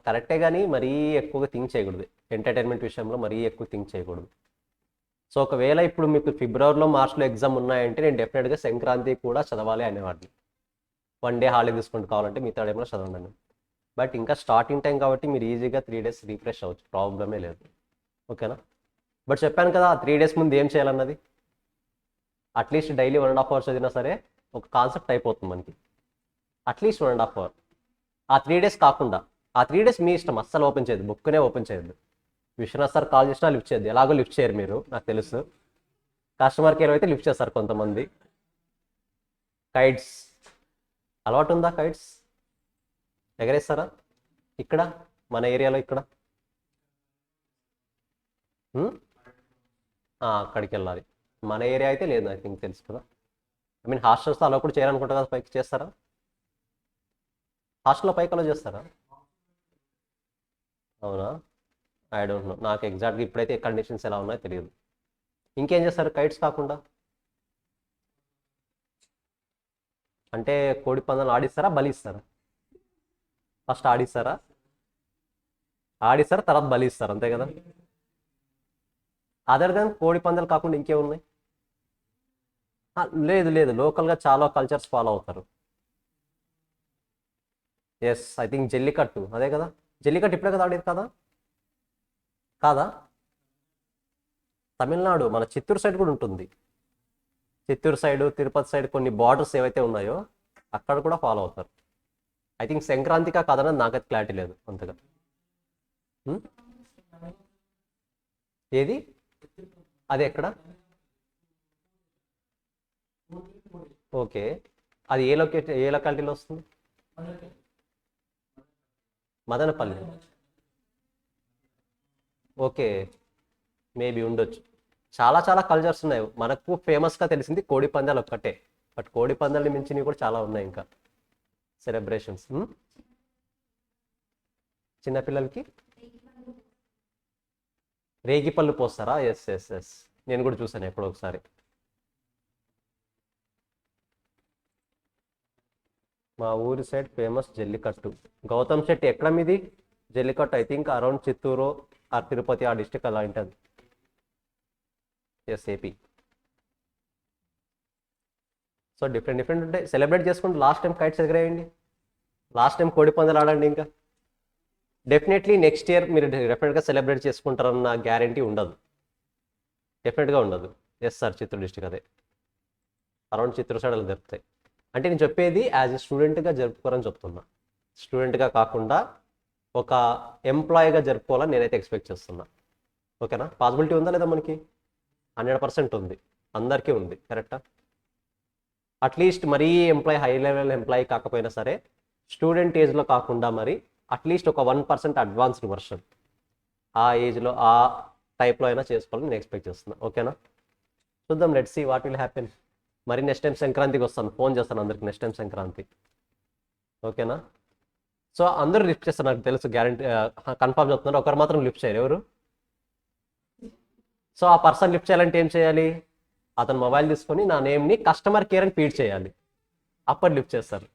కరెక్టే, కానీ మరీ ఎక్కువగా థింక్ చేయకూడదు. ఎంటర్టైన్మెంట్ విషయంలో మరీ ఎక్కువ థింక్ చేయకూడదు. సో ఒకవేళ ఇప్పుడు మీకు ఫిబ్రవరిలో, మార్చ్లో ఎగ్జామ్ ఉన్నాయంటే నేను డెఫినెట్గా సంక్రాంతి కూడా చదవాలి అనేవాడిని. 1 డే హాలిడే తీసుకుంటూ కావాలంటే మిగతా టైంలో చదవండి. బట్ ఇంకా స్టార్టింగ్ టైం కాబట్టి మీరు ఈజీగా 3 days రీఫ్రెష్ అవ్వచ్చు, ప్రాబ్లమే లేదు. ఓకేనా? బట్ చెప్పాను కదా, 3 days ముందు ఏం చేయాలన్నది. అట్లీస్ట్ డైలీ 1.5 hours చదివినా సరే ఒక కాన్సెప్ట్ అయిపోతుంది మనకి. At least 1.5 hour. ఆ 3 days కాకుండా, ఆ 3 days మీ ఇష్టం, అస్సలు ఓపెన్ చేయదు, బుక్నే ఓపెన్ చేయద్దు. విశ్వనాథ్ సార్ కాల్ చేసినా లిఫ్ట్ చేయద్దు. ఎలాగో లిఫ్ట్ చేయరు మీరు, నాకు తెలుసు. కస్టమర్ కేర్ అయితే లిఫ్ట్ చేస్తారు కొంతమంది. కైట్స్ అలవాటు ఉందా? కైట్స్ ఎగరేస్తారా? ఇక్కడ మన ఏరియాలో ఇక్కడ అక్కడికి వెళ్ళాలి. మన ఏరియా అయితే లేదు, ఐ థింక్ తెలుసు కదా. హాస్టల్స్లో అలా కూడా చేయాలనుకుంటా కదా. పైకి చేస్తారా? హాస్టల్లో పైకి అలా చేస్తారా? అవునా? I don't know. నాకు ఎగ్జాక్ట్గా ఇప్పుడైతే కండిషన్స్ ఎలా ఉన్నాయో తెలియదు. ఇంకేం చేస్తారు కైట్స్ కాకుండా? అంటే కోడి పందాలు ఆడిస్తారా, బలి ఇస్తారా? ఫస్ట్ ఆడిస్తారా, తర్వాత బలి ఇస్తారు, అంతే కదా. అదర్ దాన్ కోడి పందాలు కాకుండా ఇంకేమున్నాయి? లేదు లేదు, లోకల్గా చాలా కల్చర్స్ ఫాలో అవుతారు. ఎస్, ఐ థింక్ జల్లికట్టు అదే కదా. జల్లికట్టు ఇప్పుడే కదా ఆడేది కదా, కాదా? తమిళనాడు మన చిత్తూరు సైడ్ కూడా ఉంటుంది. చిత్తూరు సైడ్, తిరుపతి సైడ్ కొన్ని బార్డర్స్ ఏవైతే ఉన్నాయో అక్కడ కూడా ఫాలో అవుతారు. ఐ థింక్ సంక్రాంతికా కాదన్నది నాకైతే క్లారిటీ లేదు అంతగా. ఉమ్, ఏది? అది ఎక్కడ? ఓకే, అది ఏ లొకాలిటీలో వస్తుంది? మదనపల్లి. ఓకే, మేబీ ఉండొచ్చు. చాలా చాలా కల్చర్స్ ఉన్నాయి. మనకు ఫేమస్గా తెలిసింది కోడి పందాలు ఒక్కటే, బట్ కోడి పందాలని మించినవి కూడా చాలా ఉన్నాయి ఇంకా సెలబ్రేషన్స్. చిన్నపిల్లలకి రేగి పళ్ళు పోస్తారా? ఎస్ ఎస్ ఎస్, నేను కూడా చూసాను ఎప్పుడో ఒకసారి. మా ఊరి సైడ్ ఫేమస్ జల్లికట్టు. గౌతమ్ శెట్టి ఎక్కడ మీది? Jallikattu I think around Chittoor or Tirupati ఆ డిస్టిక్ అలా ఉంటుంది. Yes, AP. So different different ఉంటాయి, సెలబ్రేట్ చేసుకుంటూ లాస్ట్ టైం కైట్స్ ఎగరేయండి, లాస్ట్ టైం కోడి పందాలు ఆడండి. ఇంకా డెఫినెట్లీ నెక్స్ట్ ఇయర్ మీరు డెఫినెట్గా సెలబ్రేట్ చేసుకుంటారన్న గ్యారంటీ ఉండదు, డెఫినెట్గా ఉండదు. ఎస్ సార్, చిత్తూరు డిస్టిక్ అదే, అరౌండ్ చిత్తూరు సైడ్ అలా జరుపుతాయి. అంటే నేను చెప్పేది యాజ్ ఎ స్టూడెంట్గా జరుపుకోరని చెప్తున్నా, స్టూడెంట్గా కాకుండా ఒక ఎంప్లాయీగా జరుపుకోవాలని నేనైతే ఎక్స్పెక్ట్ చేస్తున్నా. ఓకేనా? పాసిబిలిటీ ఉందా లేదా మనకి? 100% ఉంది, అందరికీ ఉంది. కరెక్టా? అట్లీస్ట్ మరీ హై లెవెల్ ఎంప్లాయీ కాకపోయినా సరే, స్టూడెంట్ ఏజ్లో కాకుండా మరి అట్లీస్ట్ ఒక 1% అడ్వాన్స్డ్ వర్షన్ ఆ ఏజ్లో ఆ టైప్లో అయినా చేసుకోవాలని నేను ఎక్స్పెక్ట్ చేస్తున్నా. ఓకేనా? చూద్దాం, let's see what will happen. మరి నెక్స్ట్ టైం సంక్రాంతికి వస్తాను, ఫోన్ చేస్తాను అందరికి నెక్స్ట్ టైం సంక్రాంతి. ఓకేనా? సో అందరూ లిఫ్ట్ చేస్తారు నాకు తెలుసు, గ్యారంటీ కన్ఫర్మ్ చెప్తున్నారు. ఒకరు మాత్రం లిఫ్ట్ చేయరు. ఎవరు? సో ఆ పర్సన్ లిఫ్ట్ చేయాలంటే ఏం చేయాలి? అతను మొబైల్ తీసుకొని నా నేమ్ని కస్టమర్ కేర్ అని ఫీడ్ చేయాలి, అప్పుడు లిఫ్ట్ చేస్తారు.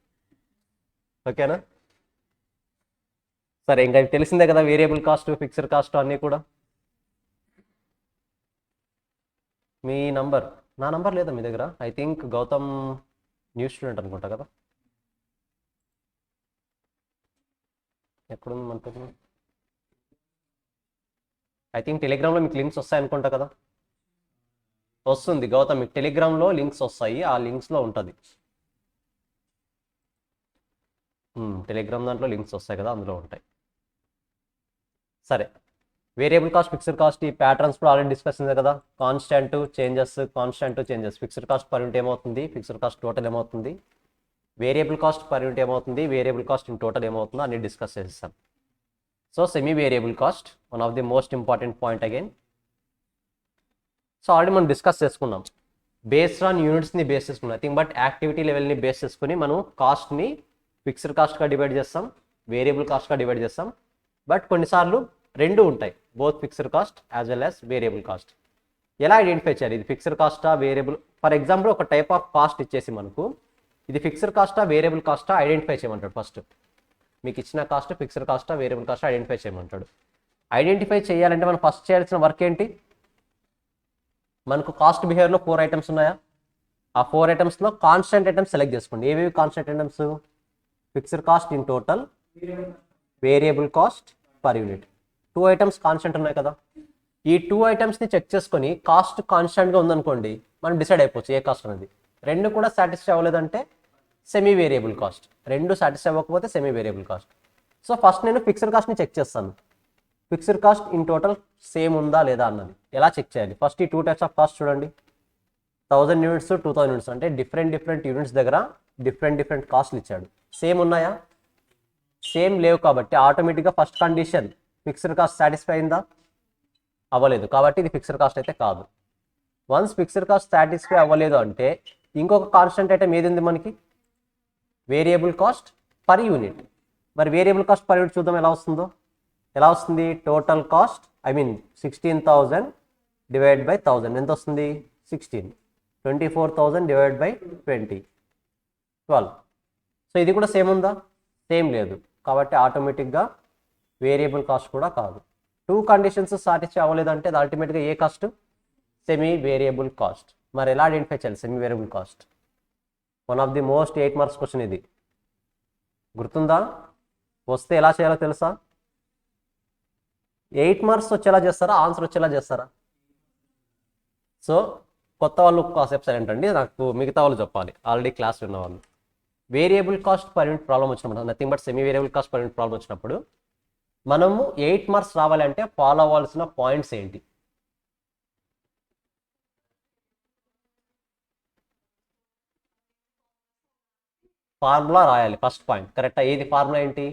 ఓకేనా? సరే, ఇంకా తెలిసిందే కదా, వేరియబుల్ కాస్ట్, ఫిక్స్డ్ కాస్ట్ అన్నీ కూడా. మీ నంబర్, నా నంబర్ లేదా మీ దగ్గర? I think Gautam new student అనుకుంటా కదా. ఎక్కడుంది మనకు? ఐ థింక్ టెలిగ్రామ్లో మీకు లింక్స్ వస్తాయి అనుకుంటా కదా. వస్తుంది గౌతమ్, మీకు టెలిగ్రామ్లో లింక్స్ వస్తాయి, ఆ లింక్స్లో ఉంటుంది. టెలిగ్రామ్ దాంట్లో లింక్స్ వస్తాయి కదా, అందులో ఉంటాయి. సరే, వేరియబుల్ కాస్ట్, ఫిక్స్డ్ కాస్ట్ ఈ ప్యాటర్న్స్ కూడా ఆల్రెడీ డిస్కస్ ఉంది కదా. Constant changes, fixed cost per unit ఏమవుతుంది, ఫిక్స్డ్ కాస్ట్ టోటల్ ఏమవుతుంది, వేరియబుల్ కాస్ట్ పర్ యూనిట్ ఏమవుతుంది, వేరియబుల్ కాస్ట్ ఇన్ టోటల్ ఏమవుతుందో అన్ని డిస్కస్ చేసేస్తాం. So semi variable cost one of the most important point again. So already మనం discuss చేసుకున్నాం, based on యూనిట్స్ని base చేసుకున్నాం. ఐ థింక్ బట్ యాక్టివిటీ లెవెల్ని బేస్ చేసుకుని మనం కాస్ట్ని ఫిక్స్డ్ కాస్ట్గా డివైడ్ చేస్తాం, వేరియబుల్ కాస్ట్గా డివైడ్ చేస్తాం. బట్ కొన్నిసార్లు రెండు ఉంటాయి, both fixed cost as well as variable cost. ఎలా ఐడెంటిఫై చేయాలి ఇది ఫిక్స్డ్ కాస్టా వేరియబుల్? ఫర్ ఎగ్జాంపుల్ ఒక టైప్ ఆఫ్ కాస్ట్ ఇచ్చేసి మనకు ఇది ఫిక్స్డ్ కాస్టా వేరియబుల్ కాస్టా ఐడెంటిఫై చేయమంటాడు. ఫస్ట్ మీకు ఇచ్చిన కాస్ట్ ఫిక్స్డ్ కాస్టా వేరియబుల్ కాస్టా ఐడెంటిఫై చేయమంటాడు. ఐడెంటిఫై చేయాలంటే మనం ఫస్ట్ చేయాల్సిన వర్క్ ఏంటి? మనకు కాస్ట్ బిహేవియర్లో 4 ఐటమ్స్ ఉన్నాయా? ఆ 4 ఐటమ్స్లో కాన్స్టెంట్ ఐటమ్స్ సెలెక్ట్ చేసుకోండి. ఏవేవి constant items? Fixed cost in total, variable cost per unit. 2 items constant ఉన్నాయి కదా. ఈ 2 ఐటమ్స్ని చెక్ చేసుకొని కాస్ట్ కాన్స్టెంట్గా ఉందనుకోండి, మనం డిసైడ్ అయిపోవచ్చు ఏ కాస్ట్ అనేది. రెండు కూడా సాటిస్ఫై అవ్వలేదంటే సెమీ వేరియబుల్ కాస్ట్, రెండు సాటిస్ఫై అవ్వకపోతే semi variable cost. So first నేను ఫిక్స్డ్ కాస్ట్ని చెక్ చేస్తాను, fixed cost in total same ఉందా లేదా అన్నది. ఎలా చెక్ చేయాలి? ఫస్ట్ ఈ 2 టైప్స్ ఆఫ్ కాస్ట్ చూడండి, 1000 యూనిట్స్ 2000 యూనిట్స్, అంటే డిఫరెంట్ యూనిట్స్ దగ్గర డిఫరెంట్ కాస్ట్లు ఇచ్చాడు. సేమ్ ఉన్నాయా? సేమ్ లేవు కాబట్టి ఆటోమేటిక్గా first condition fixed cost satisfy అయిందా? అవ్వలేదు, కాబట్టి ఇది ఫిక్స్డ్ కాస్ట్ అయితే కాదు. వన్స్ ఫిక్స్డ్ కాస్ట్ సాటిస్ఫై అవ్వలేదు అంటే ఇంకొక కాన్స్టెంట్ ఐటమ్ ఏది ఉంది మనకి? Variable cost per unit. మరి వేరియబుల్ కాస్ట్ పర్ యూనిట్ చూద్దాం ఎలా వస్తుందో. ఎలా వస్తుంది? టోటల్ కాస్ట్ 16,000 డివైడ్ బై 1000 ఎంత వస్తుంది? 16. 24,000 డివైడ్ బై 20, 12. సో ఇది కూడా సేమ్ ఉందా? సేమ్ లేదు, కాబట్టి ఆటోమేటిక్గా వేరియబుల్ కాస్ట్ కూడా కాదు. 2 కండిషన్స్ సాటిస్ఫై అవ్వలేదంటే అది అల్టిమేట్గా ఏ కాస్ట్? Semi variable cost. మరి ఎలా ఐడెంటిఫై చేయాలి semi variable cost? One of the most 8 marks question ఇది, గుర్తుందా? వస్తే ఎలా చేయాలో తెలుసా? 8 మార్క్స్ వచ్చేలా చేస్తారా, ఆన్సర్ వచ్చేలా చేస్తారా? సో కొత్త వాళ్ళు కాన్సెప్ట్స్ ఏంటండి, నాకు మిగతా వాళ్ళు చెప్పాలి, ఆల్రెడీ క్లాస్ విన్న వాళ్ళు. Variable cost per unit problem వచ్చినప్పుడు, nothing but semi variable cost per unit problem వచ్చినప్పుడు మనము 8 మార్క్స్ రావాలంటే ఫాలో అవ్వాల్సిన పాయింట్స్ ఏంటి? ఫార్ములా రాయాలి ఫస్ట్ పాయింట్, కరెక్టా? ఏది ఫార్ములా ఏంటి?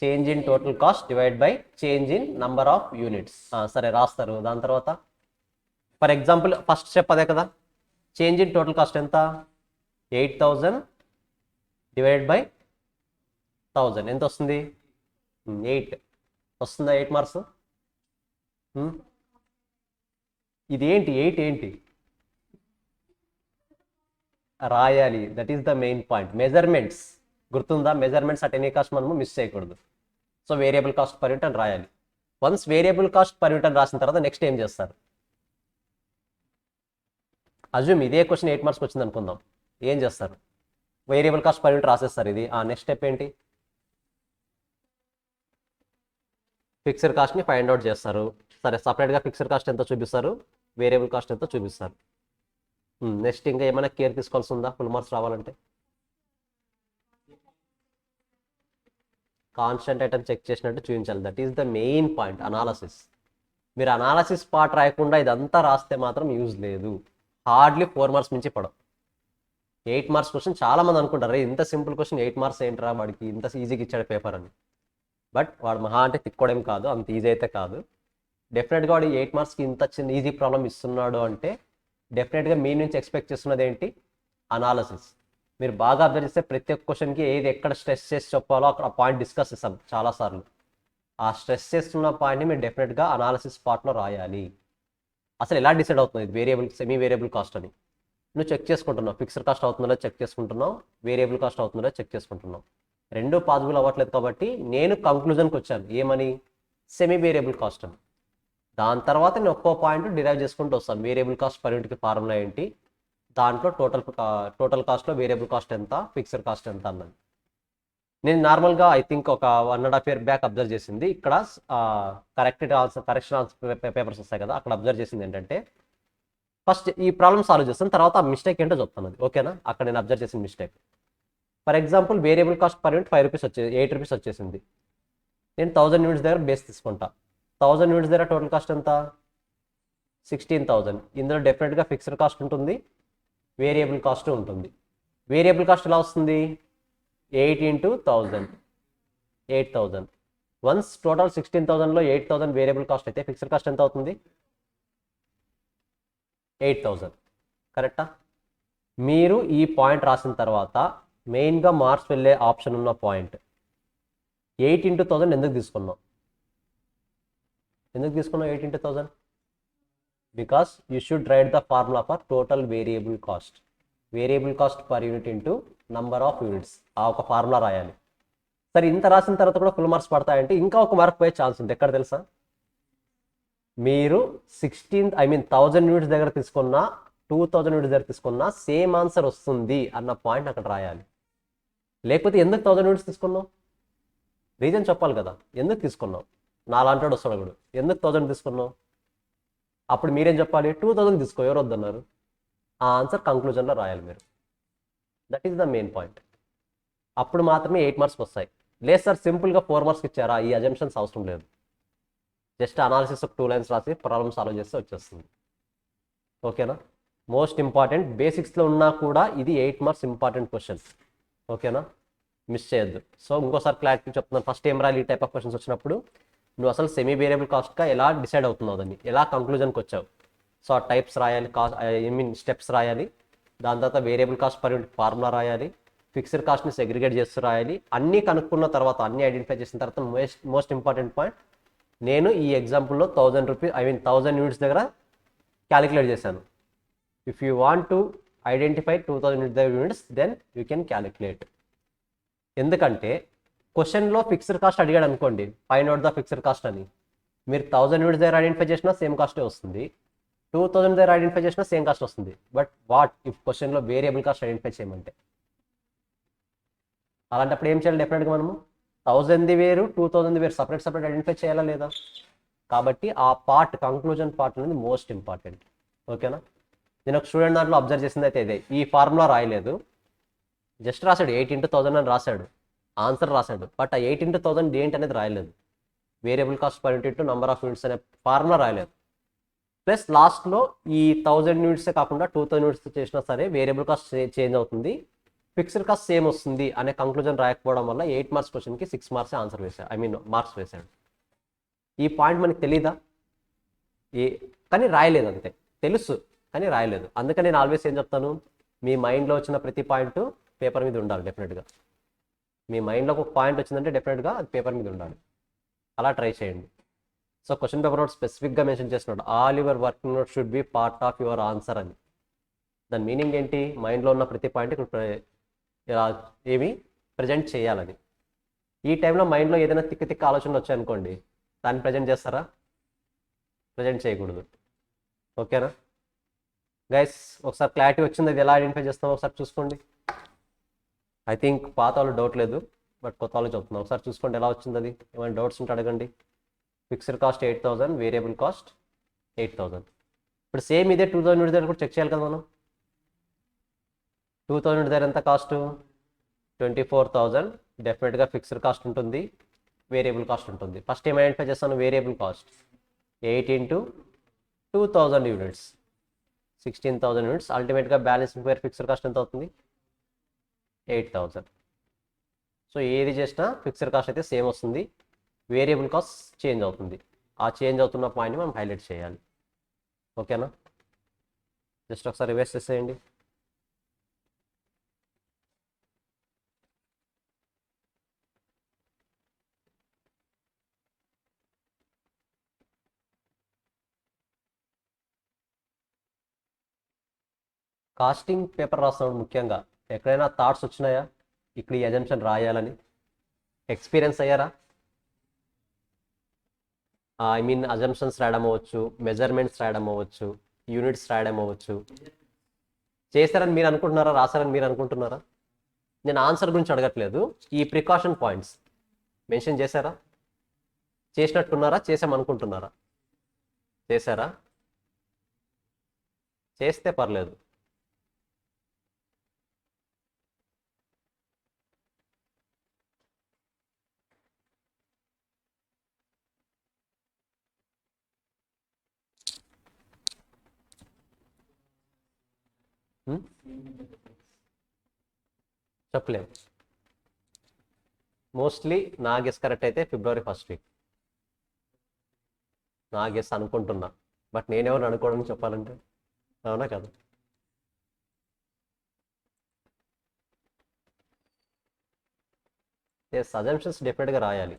Change in total cost divide by change in number of units. సరే రాస్తారు. దాని తర్వాత ఫర్ ఎగ్జాంపుల్ ఫస్ట్ స్టెప్ అదే కదా, చేంజ్ ఇన్ టోటల్ కాస్ట్ ఎంత? 8000 డివైడ్ బై 1000 ఎంత వస్తుంది? 8 వస్తుందా? 8 మార్క్స్. ఇది ఏంటి 8 ఏంటి రాయాలి, that is the main point. Measurements గుర్తుందా? మెజర్మెంట్స్ అట్ ఎనీ కాస్ట్ మనము మిస్ చేయకూడదు. So variable cost per unit అని రాయాలి. Once variable cost per unit అని రాసిన తర్వాత నెక్స్ట్ ఏం చేస్తారు? అజ్యూమ్ ఇదే క్వశ్చన్ 8 మార్క్స్ వచ్చింది అనుకుందాం, ఏం చేస్తారు? వేరియబుల్ కాస్ట్ పర్ యూనిట్ రాసేస్తారు. ఇది నెక్స్ట్ స్టెప్ ఏంటి? ఫిక్స్డ్ కాస్ట్ని ఫైండ్ అవుట్ చేస్తారు. సరే, సపరేట్గా ఫిక్స్డ్ కాస్ట్ ఎంత చూపిస్తారు, వేరియబుల్ కాస్ట్ ఎంత చూపిస్తారు. నెక్స్ట్ ఇంకా ఏమైనా కేర్ తీసుకోవాల్సి ఉందా ఫుల్ మార్క్స్ రావాలంటే? కాన్స్టెంట్ ఐటమ్ చెక్ చేసినట్టు చూపించాలి. That is the main point, analysis. మీరు అనాలసిస్ పార్ట్ రాయకుండా ఇదంతా రాస్తే మాత్రం యూజ్ లేదు. హార్డ్లీ 4 మార్క్స్ మించి పడవు. 8 మార్క్స్ క్వశ్చన్ చాలా మంది అనుకుంటారు, ఇంత సింపుల్ క్వశ్చన్ 8 మార్క్స్ ఏంట్రా వాడికి ఇంత ఈజీగా ఇచ్చాడు పేపర్ అని. బట్ వాడు మహా అంటే తిక్కోవడం కాదు, అంత ఈజీ అయితే కాదు. డెఫినెట్గా వాడు 8 మార్క్స్కి ఇంత చిన్న ఈజీ ప్రాబ్లం ఇస్తున్నాడు అంటే డెఫినెట్గా మీ నుంచి ఎక్స్పెక్ట్ చేస్తున్నది ఏంటి? అనాలసిస్. మీరు బాగా అబ్జర్వ్ చేస్తే ప్రతి ఒక్క క్వశ్చన్కి ఏది ఎక్కడ స్ట్రెస్ చేసి చెప్పాలో అక్కడ ఆ పాయింట్ డిస్కస్ చేస్తాం చాలాసార్లు. ఆ స్ట్రెస్ చేస్తున్న పాయింట్ని మీరు డెఫినెట్గా అనాలసిస్ పార్ట్లో రాయాలి. అసలు ఎలా డిసైడ్ అవుతుంది వేరియబుల్ సెమీ వేరియబుల్ కాస్ట్ అని? నువ్వు చెక్ చేసుకుంటున్నావు, ఫిక్స్డ్ కాస్ట్ అవుతుందో చెక్ చేసుకుంటున్నావు, వేరియబుల్ కాస్ట్ అవుతుందో చెక్ చేసుకుంటున్నావు. రెండూ పాసిబుల్ అవ్వట్లేదు కాబట్టి నేను కంక్లూజన్కి వచ్చాను, ఏమని? సెమీ వేరియబుల్ కాస్ట్ అని. దాని తర్వాత నేను ఒక్కో పాయింట్ డిరైవ్ చేసుకుంటూ వస్తాను. వేరియబుల్ కాస్ట్ పర్ యూనిట్కి ఫార్ములా ఏంటి, దాంట్లో టోటల్ కాస్ట్లో వేరియబుల్ కాస్ట్ ఎంత, ఫిక్స్డ్ కాస్ట్ ఎంత అన్నది. నేను నార్మల్గా ఐ థింక్ ఒక 1.5 year బ్యాక్ అబ్జర్వ్ చేసింది. ఇక్కడ కరెక్షన్ ఆన్సర్ పేపర్స్ వస్తాయి కదా, అక్కడ అబ్జర్వ్ చేసింది ఏంటంటే ఫస్ట్ ఈ ప్రాబ్లమ్ సాల్వ్ చేస్తాను, తర్వాత ఆ మిస్టేక్ ఏంటో చెప్తాను. అది ఓకేనా? అక్కడ నేను అబ్జర్వ్ చేసిన mistake. For example variable cost per unit 5 rupees వచ్చేది, 8 రూపీస్ వచ్చేసింది. నేను 1000 యూనిట్స్ దగ్గర బేస్ తీసుకుంటా. 1000 యూనిట్స్ దగ్గర టోటల్ కాస్ట్ ఎంత? 16,000. ఇందులో డెఫినెట్గా ఫిక్స్డ్ కాస్ట్ ఉంటుంది, వేరియబుల్ కాస్ట్ ఉంటుంది. వేరియబుల్ కాస్ట్ ఎలా వస్తుంది? 8 into 1000, 8,000. వన్స్ టోటల్ 16,000లో 8,000 వేరియబుల్ కాస్ట్ అయితే ఫిక్స్డ్ కాస్ట్ ఎంత అవుతుంది? 8,000. కరెక్టా? మీరు ఈ పాయింట్ రాసిన తర్వాత మెయిన్గా మార్క్స్ వెళ్ళే ఆప్షన్ ఉన్న పాయింట్ 8 into 1000 ఎందుకు తీసుకున్నాం? 8 into 1000? Because you should write the formula for total variable cost. Variable cost per unit into number of units, ఆ ఒక ఫార్ములా రాయాలి. సరే, ఇంత రాసిన తర్వాత కూడా ఫుల్ మార్క్స్ పడతాయంటే ఇంకా ఒక మార్క్ పోయే ఛాన్స్ ఉంది. ఎక్కడ తెలుసా? మీరు 1000 యూనిట్స్ దగ్గర తీసుకున్నా 2000 యూనిట్స్ దగ్గర తీసుకున్నా సేమ్ ఆన్సర్ వస్తుంది అన్న పాయింట్ అక్కడ రాయాలి. లేకపోతే ఎందుకు 1000 యూనిట్స్ తీసుకున్నావు? రీజన్ చెప్పాలి కదా, ఎందుకు తీసుకున్నావు? నాలాంటి వస్తాడు కూడా, ఎందుకు 1000 తీసుకున్నావు? అప్పుడు మీరేం చెప్పాలి? 2000 తీసుకో, ఎవరు వద్దన్నారు? ఆ ఆన్సర్ కంక్లూజన్లో రాయాలి మీరు. That is the main point. అప్పుడు మాత్రమే 8 మార్క్స్ వస్తాయి. లేదు సార్ సింపుల్గా 4 మార్క్స్ ఇచ్చారా, ఈ అజంప్షన్స్ అవసరం లేదు. జస్ట్ అనాలిసిస్ ఒక 2 lines రాసి ప్రాబ్లమ్ సాల్వ్ చేస్తే వచ్చేస్తుంది. ఓకేనా? మోస్ట్ ఇంపార్టెంట్, బేసిక్స్లో ఉన్నా కూడా ఇది 8 మార్క్స్ ఇంపార్టెంట్ క్వశ్చన్. ఓకేనా? మిస్ చేయొద్దు. సో ఇంకోసారి క్లారిటీ చెప్తున్నాను. ఫస్ట్ ఏం రాయాలి ఈ టైప్ ఆఫ్ క్వశ్చన్స్ వచ్చినప్పుడు? నువ్వు అసలు సెమీ వేరియబుల్ కాస్ట్గా ఎలా డిసైడ్ అవుతున్నావు, దాన్ని ఎలా కంక్లూజన్కి వచ్చావు. సో ఆ టైప్స్ రాయాలి, స్టెప్స్ రాయాలి. దాని తర్వాత variable cost per unit formula రాయాలి, ఫిక్స్డ్ కాస్ట్ని సెగ్రిగేట్ చేస్తూ రాయాలి. అన్నీ కనుక్కున్న తర్వాత, అన్నీ ఐడెంటిఫై చేసిన తర్వాత మోస్ట్ ఇంపార్టెంట్ పాయింట్, నేను ఈ ఎగ్జాంపుల్లో 1000 యూనిట్స్ దగ్గర క్యాలిక్యులేట్ చేశాను. If you want to identify 2000 units then you can calculate. ఎందుకంటే క్వశ్చన్లో ఫిక్స్డ్ కాస్ట్ అడిగాడు అనుకోండి, find out the fixed cost అని, మీరు 1000 యూనిట్స్ దగ్గర ఐడెంటిఫై చేసినా సేమ్ కాస్టే వస్తుంది. 2000 దగ్గర ఐడెంటిఫై చేసినా సేమ్ కాస్ట్ వస్తుంది. బట్ వాట్ ఇఫ్ క్వశ్చన్లో వేరియబుల్ కాస్ట్ ఐడెంటిఫై చేయమంటే, అలాంటప్పుడు ఏం చేయాలి? డెఫినెట్గా మనము 1000ది వేరు 2000ది వేరు సపరేట్ ఐడెంటిఫై చేయాలా లేదా? కాబట్టి ఆ పార్ట్ కంక్లూజన్ పార్ట్ అనేది మోస్ట్ ఇంపార్టెంట్. ఓకేనా? నేను ఒక స్టూడెంట్ దాంట్లో అబ్జర్వ్ చేసింది అయితే ఇదే. ఈ ఫార్ములా రాయలేదు, జస్ట్ రాశాడు 8 into 1000 అని రాశాడు, ఆన్సర్ రాశాడు. బట్ ఆ 8 into 1000 ఏంటి అనేది రాయలేదు. Variable cost per unit number of units అనే ఫార్ములా రాయలేదు. ప్లస్ లాస్ట్లో ఈ 1000 యూనిట్సే కాకుండా 2000 యూనిట్స్ చేసినా సరే వేరియబుల్ కాస్ట్ చేంజ్ అవుతుంది, ఫిక్స్డ్ కాస్ట్ సేమ్ వస్తుంది అనే కంక్లూజన్ రాయకపోవడం వల్ల 8 మార్క్స్ క్వశ్చన్కి 6 మార్క్స్ ఆన్సర్ వేశాడు, మార్క్స్ వేశాడు. ఈ పాయింట్ మనకి తెలీదా? కానీ రాయలేదు అంతే, తెలుసు కానీ రాయలేదు. అందుకని నేను ఆల్వేస్ ఏం చెప్తాను, మీ మైండ్లో వచ్చిన ప్రతి పాయింట్ పేపర్ మీద ఉండాలి. డెఫినెట్గా మీ మైండ్లోకి ఒక పాయింట్ వచ్చిందంటే డెఫినెట్గా అది పేపర్ మీద ఉండాలి. అలా ట్రై చేయండి. సో క్వశ్చన్ పేపర్ నోట్ స్పెసిఫిక్గా మెన్షన్ చేస్తున్నాడు, all your working note should be part of your answer అని. దాని మీనింగ్ ఏంటి? మైండ్లో ఉన్న ప్రతి పాయింట్ ఇక్కడ ఏమి ప్రజెంట్ చేయాలని. ఈ టైంలో మైండ్లో ఏదైనా తిక్క ఆలోచనలు వచ్చాయనుకోండి, దాన్ని ప్రజెంట్ చేస్తారా? ప్రజెంట్ చేయకూడదు. ఓకేనా గైస్? ఒకసారి క్లారిటీ వచ్చింది, అది ఎలా ఐడెంటిఫై చేస్తామో ఒకసారి చూసుకోండి. ఐ థింక్ పాత వాళ్ళు డౌట్ లేదు, బట్ కొత్త వాళ్ళు చెప్తున్నాం. ఒకసారి చూసుకోండి ఎలా వచ్చింది అది. ఏమైనా డౌట్స్ ఉంటే అడగండి. Fixed cost 8000, variable cost 8000. ఇప్పుడు సేమ్ ఇదే 2000 యూనిట్ దగ్గర కూడా చెక్ చేయాలి కదా మనం. 2000 యూనిట్ దగ్గర ఎంత కాస్ట్? 24,000. డెఫినెట్గా ఫిక్స్డ్ కాస్ట్ ఉంటుంది, వేరియబుల్ కాస్ట్ ఉంటుంది. ఫస్ట్ ఏం ఐడెంటిఫై చేస్తాను? Variable cost 8 into 2000 units 16,000 units. అల్టిమేట్గా బ్యాలెన్స్ ఇంక్వైర్ ఫిక్స్డ్ కాస్ట్ ఎంత అవుతుంది? 8,000. సో ఏది చేసినా ఫిక్స్డ్ కాస్ట్ అయితే సేమ్ వస్తుంది, వేరియబుల్ కాస్ట్ చేంజ్ అవుతుంది. ఆ చేంజ్ అవుతున్న పాయింట్ని మనం హైలైట్ చేయాలి. ఓకేనా? జస్ట్ ఒకసారి రివర్స్ చేసేయండి. కాస్టింగ్ పేపర్ రాస్తున్నప్పుడు ముఖ్యంగా ఎక్కడైనా థాట్స్ వచ్చినాయా ఇక్కడ ఈ అజంప్షన్ రాయాలని? ఎక్స్పీరియన్స్ అయ్యారా? ఐ మీన్ అజంప్షన్స్ రాయడం అవ్వచ్చు, మెజర్మెంట్స్ రాయడం అవ్వచ్చు, యూనిట్స్ రాయడం అవ్వచ్చు. చేశారని మీరు అనుకుంటున్నారా? రాశారని మీరు అనుకుంటున్నారా? నేను ఆన్సర్ గురించి అడగట్లేదు, ఈ ప్రికాషన్ పాయింట్స్ మెన్షన్ చేశారా? చేసినట్టున్నారా? చేసామనుకుంటున్నారా? చేశారా? చేస్తే పర్లేదు. చెప్పలేము. మోస్ట్లీ నా గెస్ కరెక్ట్ అయితే February 1st వీక్. నా గెస్ అనుకుంటున్నా, బట్ నేనెవరు అనుకోవడం చెప్పాలంటే, అవునా కదా? ఎస్, అజంప్షన్స్ డెఫినెట్గా రాయాలి.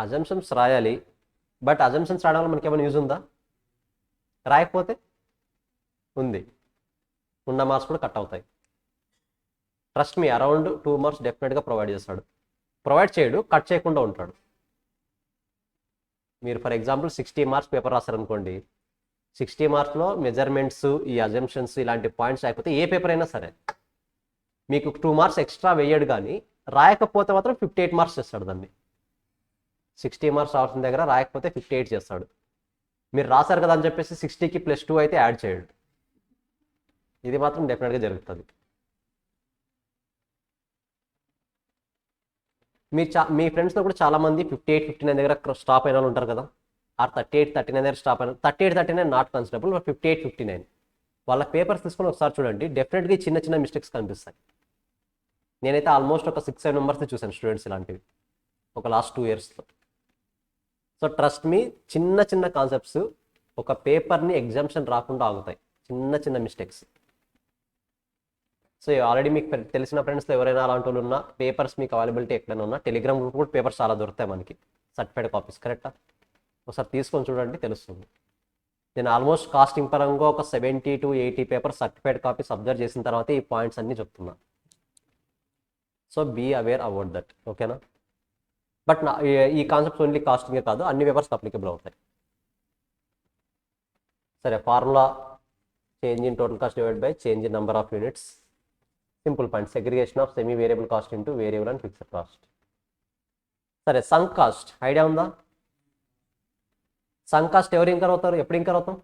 అజంప్షన్స్ రాయాలి, బట్ అజంప్షన్స్ రాయడం వల్ల మనకి ఏమైనా యూజ్ ఉందా? రాయకపోతే ఉంది, ఉన్న మార్క్స్ కూడా కట్ అవుతాయి. ట్రస్ట్ మీ, అరౌండ్ 2 మార్క్స్ డెఫినెట్గా ప్రొవైడ్ చేస్తాడు. ప్రొవైడ్ చేయడు, కట్ చేయకుండా ఉంటాడు. మీరు ఫర్ ఎగ్జాంపుల్ 60 మార్క్స్ పేపర్ రాస్తారనుకోండి, 60 మార్క్స్లో మెజర్మెంట్స్, ఈ అజంప్షన్స్ ఇలాంటి పాయింట్స్ రాకపోతే ఏ పేపర్ అయినా సరే మీకు 2 మార్క్స్ ఎక్స్ట్రా వేయడు, కానీ రాయకపోతే మాత్రం 58 మార్క్స్ చేస్తాడు దాన్ని. 60 మార్క్స్ రావాల్సిన దగ్గర రాయకపోతే 58 చేస్తాడు. మీరు రాశారు కదా అని చెప్పేసి 60కి +2 అయితే యాడ్ చేయడు. ఇది మాత్రం డెఫినెట్గా జరుగుతుంది. మీ ఫ్రెండ్స్లో కూడా చాలామంది 58, 59 దగ్గర స్టాప్ అయిన వాళ్ళు ఉంటారు కదా, ఆర్ 38, 39 దగ్గర స్టాప్ అయిన. 38, 39 నాట్ కన్సిడరబుల్, 58, 59 వాళ్ళ పేపర్స్ తీసుకొని ఒకసారి చూడండి, డెఫినెట్గా చిన్న చిన్న మిస్టేక్స్ కనిపిస్తాయి. నేనైతే ఆల్మోస్ట్ ఒక 6-7 మెంబర్స్ చూశాను స్టూడెంట్స్ ఇలాంటివి ఒక లాస్ట్ 2 ఇయర్స్లో. సో ట్రస్ట్ మీ, చిన్న చిన్న కాన్సెప్ట్స్ ఒక పేపర్ని ఎగ్జామ్షన్ రాకుండా ఆగుతాయి, చిన్న చిన్న మిస్టేక్స్. సో ఆల్రెడీ మీకు తెలిసిన ఫ్రెండ్స్లో ఎవరైనా అలాంటి వాళ్ళు ఉన్నా, పేపర్స్ మీకు అవైలబిలిటీ ఎక్కడైనా ఉన్నా, టెలిగ్రామ్ గ్రూప్ కూడా పేపర్స్ చాలా దొరుకుతాయి మనకి, సర్టిఫైడ్ కాపీస్. కరెక్టా? ఒకసారి తీసుకొని చూడండి, తెలుస్తుంది. నేను ఆల్మోస్ట్ కాస్టింగ్ పరంగా ఒక 70 to 80 papers certified copies observe చేసిన తర్వాత ఈ పాయింట్స్ అన్నీ చెప్తున్నా. So be aware about that. ఓకేనా? బట్ ఈ కాన్సెప్ట్స్ ఓన్లీ కాస్టింగే కాదు, అన్ని పేపర్స్కి అప్లికబుల్ అవుతాయి. సరే, formula change in total cost divide by change in number of units. Simple point, segregation of semi variable cost into variable and fixed cost. సరే, sunk cost idea ఉందా? సంక్ cost ఎవరు incur అవుతారు? ఎప్పుడు ఇంకర్ అవుతాం?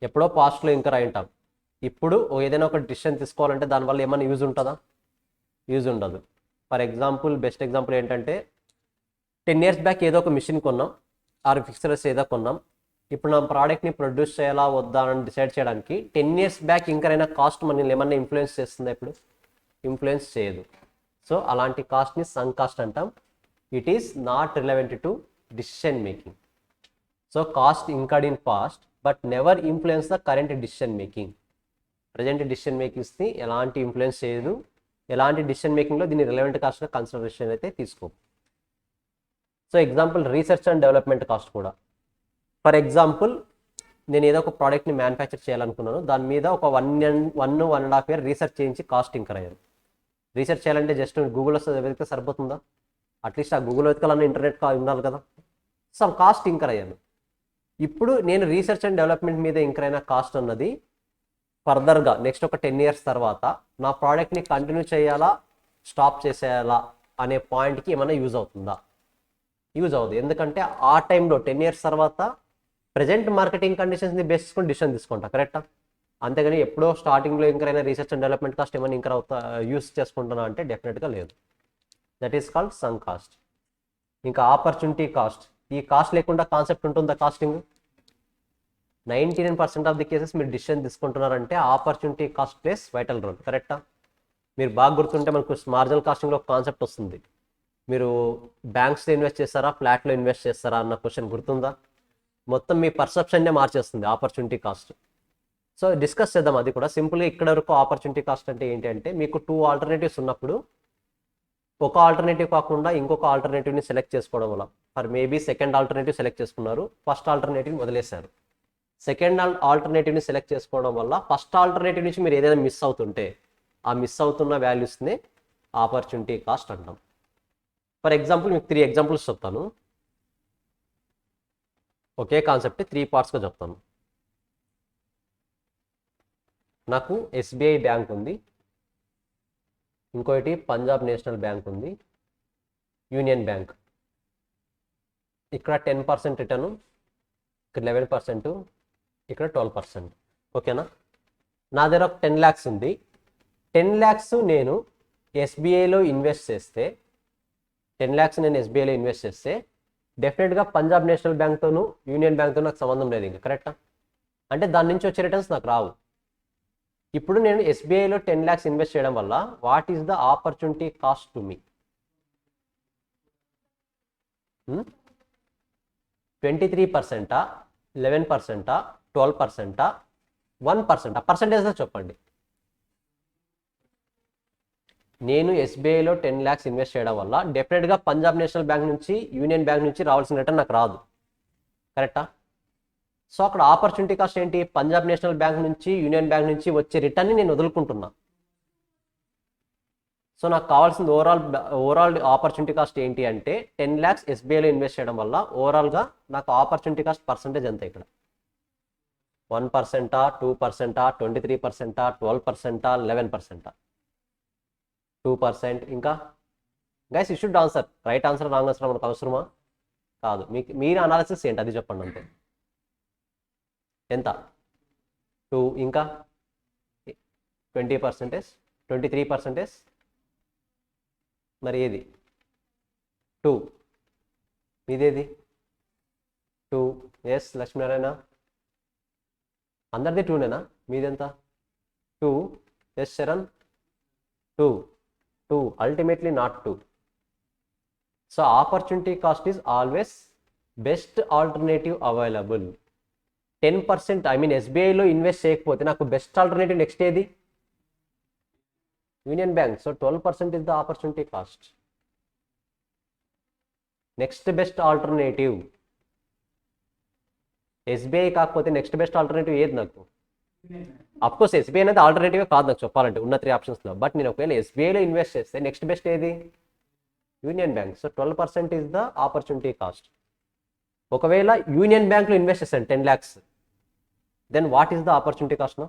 ఎప్పుడో పాస్ట్లో ఇంకర్ అయి ఉంటాం. ఇప్పుడు ఏదైనా ఒక డిసిషన్ తీసుకోవాలంటే దానివల్ల ఏమైనా యూజ్ ఉంటుందా? యూజ్ ఉండదు. ఫర్ ఎగ్జాంపుల్, బెస్ట్ ఎగ్జాంపుల్ ఏంటంటే 10 years బ్యాక్ ఏదో ఒక మిషన్ కొన్నాం, ఆర్ ఫిక్స్చర్స్ ఏదో కొన్నాం. ఇప్పుడు నా ప్రోడక్ట్ని ప్రొడ్యూస్ చేయాలా వద్దా అని డిసైడ్ చేయడానికి 10 years బ్యాక్ ఇంకరైనా కాస్ట్ మనల్ని ఏమన్నా ఇన్ఫ్లుయెన్స్ చేస్తుందా? ఇప్పుడు ఇన్ఫ్లుయెన్స్ చేయదు. సో అలాంటి కాస్ట్ని సంక్ కాస్ట్ అంటాం. It is not relevant to decision making. So cost incurred in past but never influence the current decision making. Present decision మేకింగ్స్ని ఎలాంటి ఇన్ఫ్లుయెన్స్ చేయదు. ఎలాంటి డిసిషన్ మేకింగ్లో దీన్ని రిలవెంట్ కాస్ట్గా కన్సిడరేషన్ అయితే తీసుకో. So example, research and development cost కూడా. For example, నేను ఏదో ఒక ప్రోడక్ట్ని మ్యానుఫ్యాక్చర్ చేయాలనుకున్నాను, దాని మీద ఒక 1.5 year రీసెర్చ్ చేయించి కాస్ట్ ఇంకర్ అయ్యాను. రీసెర్చ్ చేయాలంటే జస్ట్ గూగుల్లో వెతికితే సరిపోతుందా? అట్లీస్ట్ ఆ గూగుల్ వెతకాలన్న ఇంటర్నెట్ ఉండాలి కదా. సో కాస్ట్ ఇంకర్ అయ్యాను. ఇప్పుడు నేను రీసెర్చ్ అండ్ డెవలప్మెంట్ మీద ఇంకర్ అయిన కాస్ట్ అన్నది ఫర్దర్గా నెక్స్ట్ ఒక 10 years తర్వాత నా ప్రోడక్ట్ని కంటిన్యూ చేయాలా స్టాప్ చేసేయాలా అనే పాయింట్కి ఏమైనా యూజ్ అవుతుందా? యూజ్ అవ్వదు. ఎందుకంటే ఆ టైంలో 10 years తర్వాత ప్రజెంట్ మార్కెటింగ్ కండిషన్స్ని బేస్ చేసుకొని డిసిషన్ తీసుకుంటా, కరెక్టా? అంతేగాని ఎప్పుడో స్టార్టింగ్లో ఇంకరైనా రీసెర్చ్ అండ్ డెవలప్మెంట్ కాస్ట్ ఏమైనా ఇంకర్ యూస్ చేసుకుంటున్నా అంటే డెఫినెట్గా లేదు. That is called sunk cost. ఇంకా ఆపర్చునిటీ కాస్ట్. ఈ కాస్ట్ లేకుండా కాన్సెప్ట్ ఉంటుందా కాస్టింగ్? 99% ఆఫ్ ది కేసెస్ మీరు డిసిషన్ తీసుకుంటున్నారంటే opportunity cost plays vital role, కరెక్టా? మీరు బాగా గుర్తుంటే మనకు మార్జినల్ కాస్టింగ్లో ఒక కాన్సెప్ట్ వస్తుంది. మీరు బ్యాంక్స్లో ఇన్వెస్ట్ చేస్తారా, ఫ్లాట్లో ఇన్వెస్ట్ చేస్తారా అన్న క్వశ్చన్ గుర్తుందా? మొత్తం మీ పర్సెప్షన్నే మార్చేస్తుంది ఆపర్చునిటీ కాస్ట్. సో డిస్కస్ చేద్దాం అది కూడా. సింపుల్గా ఇక్కడ వరకు ఆపర్చునిటీ కాస్ట్ అంటే ఏంటి అంటే, మీకు 2 alternatives ఉన్నప్పుడు ఒక ఆల్టర్నేటివ్ కాకుండా ఇంకొక ఆల్టర్నేటివ్ని సెలెక్ట్ చేసుకోవడం వల్ల, for maybe second alternative select చేసుకున్నారు, ఫస్ట్ ఆల్టర్నేటివ్ని వదిలేశారు. సెకండ్ ఆల్టర్నేటివ్ని సెలెక్ట్ చేసుకోవడం వల్ల ఫస్ట్ ఆల్టర్నేటివ్ నుంచి మీరు ఏదైనా మిస్ అవుతుంటే ఆ మిస్ అవుతున్న వాల్యూస్ని ఆపర్చునిటీ కాస్ట్ అంటాం. ఫర్ ఎగ్జాంపుల్, మీకు 3 examples చెప్తాను. ఒకే కాన్సెప్ట్ 3 partsగా చెప్తాను. నాకు SBI బ్యాంక్ ఉంది, ఇంకోటి పంజాబ్ నేషనల్ బ్యాంక్ ఉంది, యూనియన్ బ్యాంక్. ఇక్కడ 10% రిటర్ను, ఇక్కడ 11%, ఇక్కడ 12%. ఓకేనా? నా దగ్గర ఒక 10 lakhs ఉంది. 10 lakhs నేను SBIలో ఇన్వెస్ట్ చేస్తే, 10 lakhs నేను SBIలో ఇన్వెస్ట్ చేస్తే డెఫినెట్గా పంజాబ్ నేషనల్ బ్యాంక్తోనూ యూనియన్ బ్యాంక్తో నాకు సంబంధం లేదు ఇంకా, కరెక్టా? అంటే దాని నుంచి వచ్చే రిటర్న్స్ నాకు రావు. ఇప్పుడు నేను SBIలో 10 lakhs ఇన్వెస్ట్ చేయడం వల్ల what is the opportunity cost to me? 23%, 11%, 12%, 1%? ఆ పర్సంటేజ్లో చెప్పండి. నేను SBIలో 10 lakhs ఇన్వెస్ట్ చేయడం వల్ల డెఫినెట్గా పంజాబ్ నేషనల్ బ్యాంక్ నుంచి యూనియన్ బ్యాంక్ నుంచి రావాల్సిన రిటర్న్ నాకు రాదు, కరెక్టా? సో అక్కడ ఆపర్చునిటీ కాస్ట్ ఏంటి? పంజాబ్ నేషనల్ బ్యాంక్ నుంచి యూనియన్ బ్యాంక్ నుంచి వచ్చే రిటర్న్ని నేను వదులుకుంటున్నా. సో నాకు కావాల్సింది ఓవరాల్ ఆపర్చునిటీ కాస్ట్ ఏంటి అంటే 10 lakhs SBIలో ఇన్వెస్ట్ చేయడం వల్ల ఓవరాల్గా నాకు ఆపర్చునిటీ కాస్ట్ పర్సంటేజ్ ఎంత? ఇక్కడ 1%, 2%, 23%, 12%, 11%, 2%. ఇంకా guys you should answer. Right answer wrong answer మనకు అవసరమా? కాదు. మీరు అనాలిసిస్ ఏంటి అది చెప్పండి అంతే. ఎంత? 2. ఇంకా 20%, 23%. మరి ఏది? 2. మీదేది? 2. ఎస్ లక్ష్మీనారాయణ, అందరిది 2నేనా? మీదెంత? 2. Yes Sharan, 2. Ultimately not 2. So opportunity cost is always best alternative available. 10%, I mean SBIలో invest చేయకపోతే నాకు బెస్ట్ ఆల్టర్నేటివ్ నెక్స్ట్ ఏది? Union Bank. So 12% is the opportunity cost. Next best alternative SBI కాకపోతే నెక్స్ట్ బెస్ట్ ఆల్టర్నేటివ్ ఏది నాకు? Of course SBI అనేది alternative కాదు నాకు చెప్పాలంటే ఉన్న 3 optionsలో. బట్ నేను ఒకవేళ SBIలో ఇన్వెస్ట్ చేస్తే నెక్స్ట్ బెస్ట్ ఏది? Union Bank. So 12% is the opportunity cost. ఒకవేళ యూనియన్ బ్యాంక్లో ఇన్వెస్ట్ చేశాను 10 lakhs, then what is the opportunity cost no?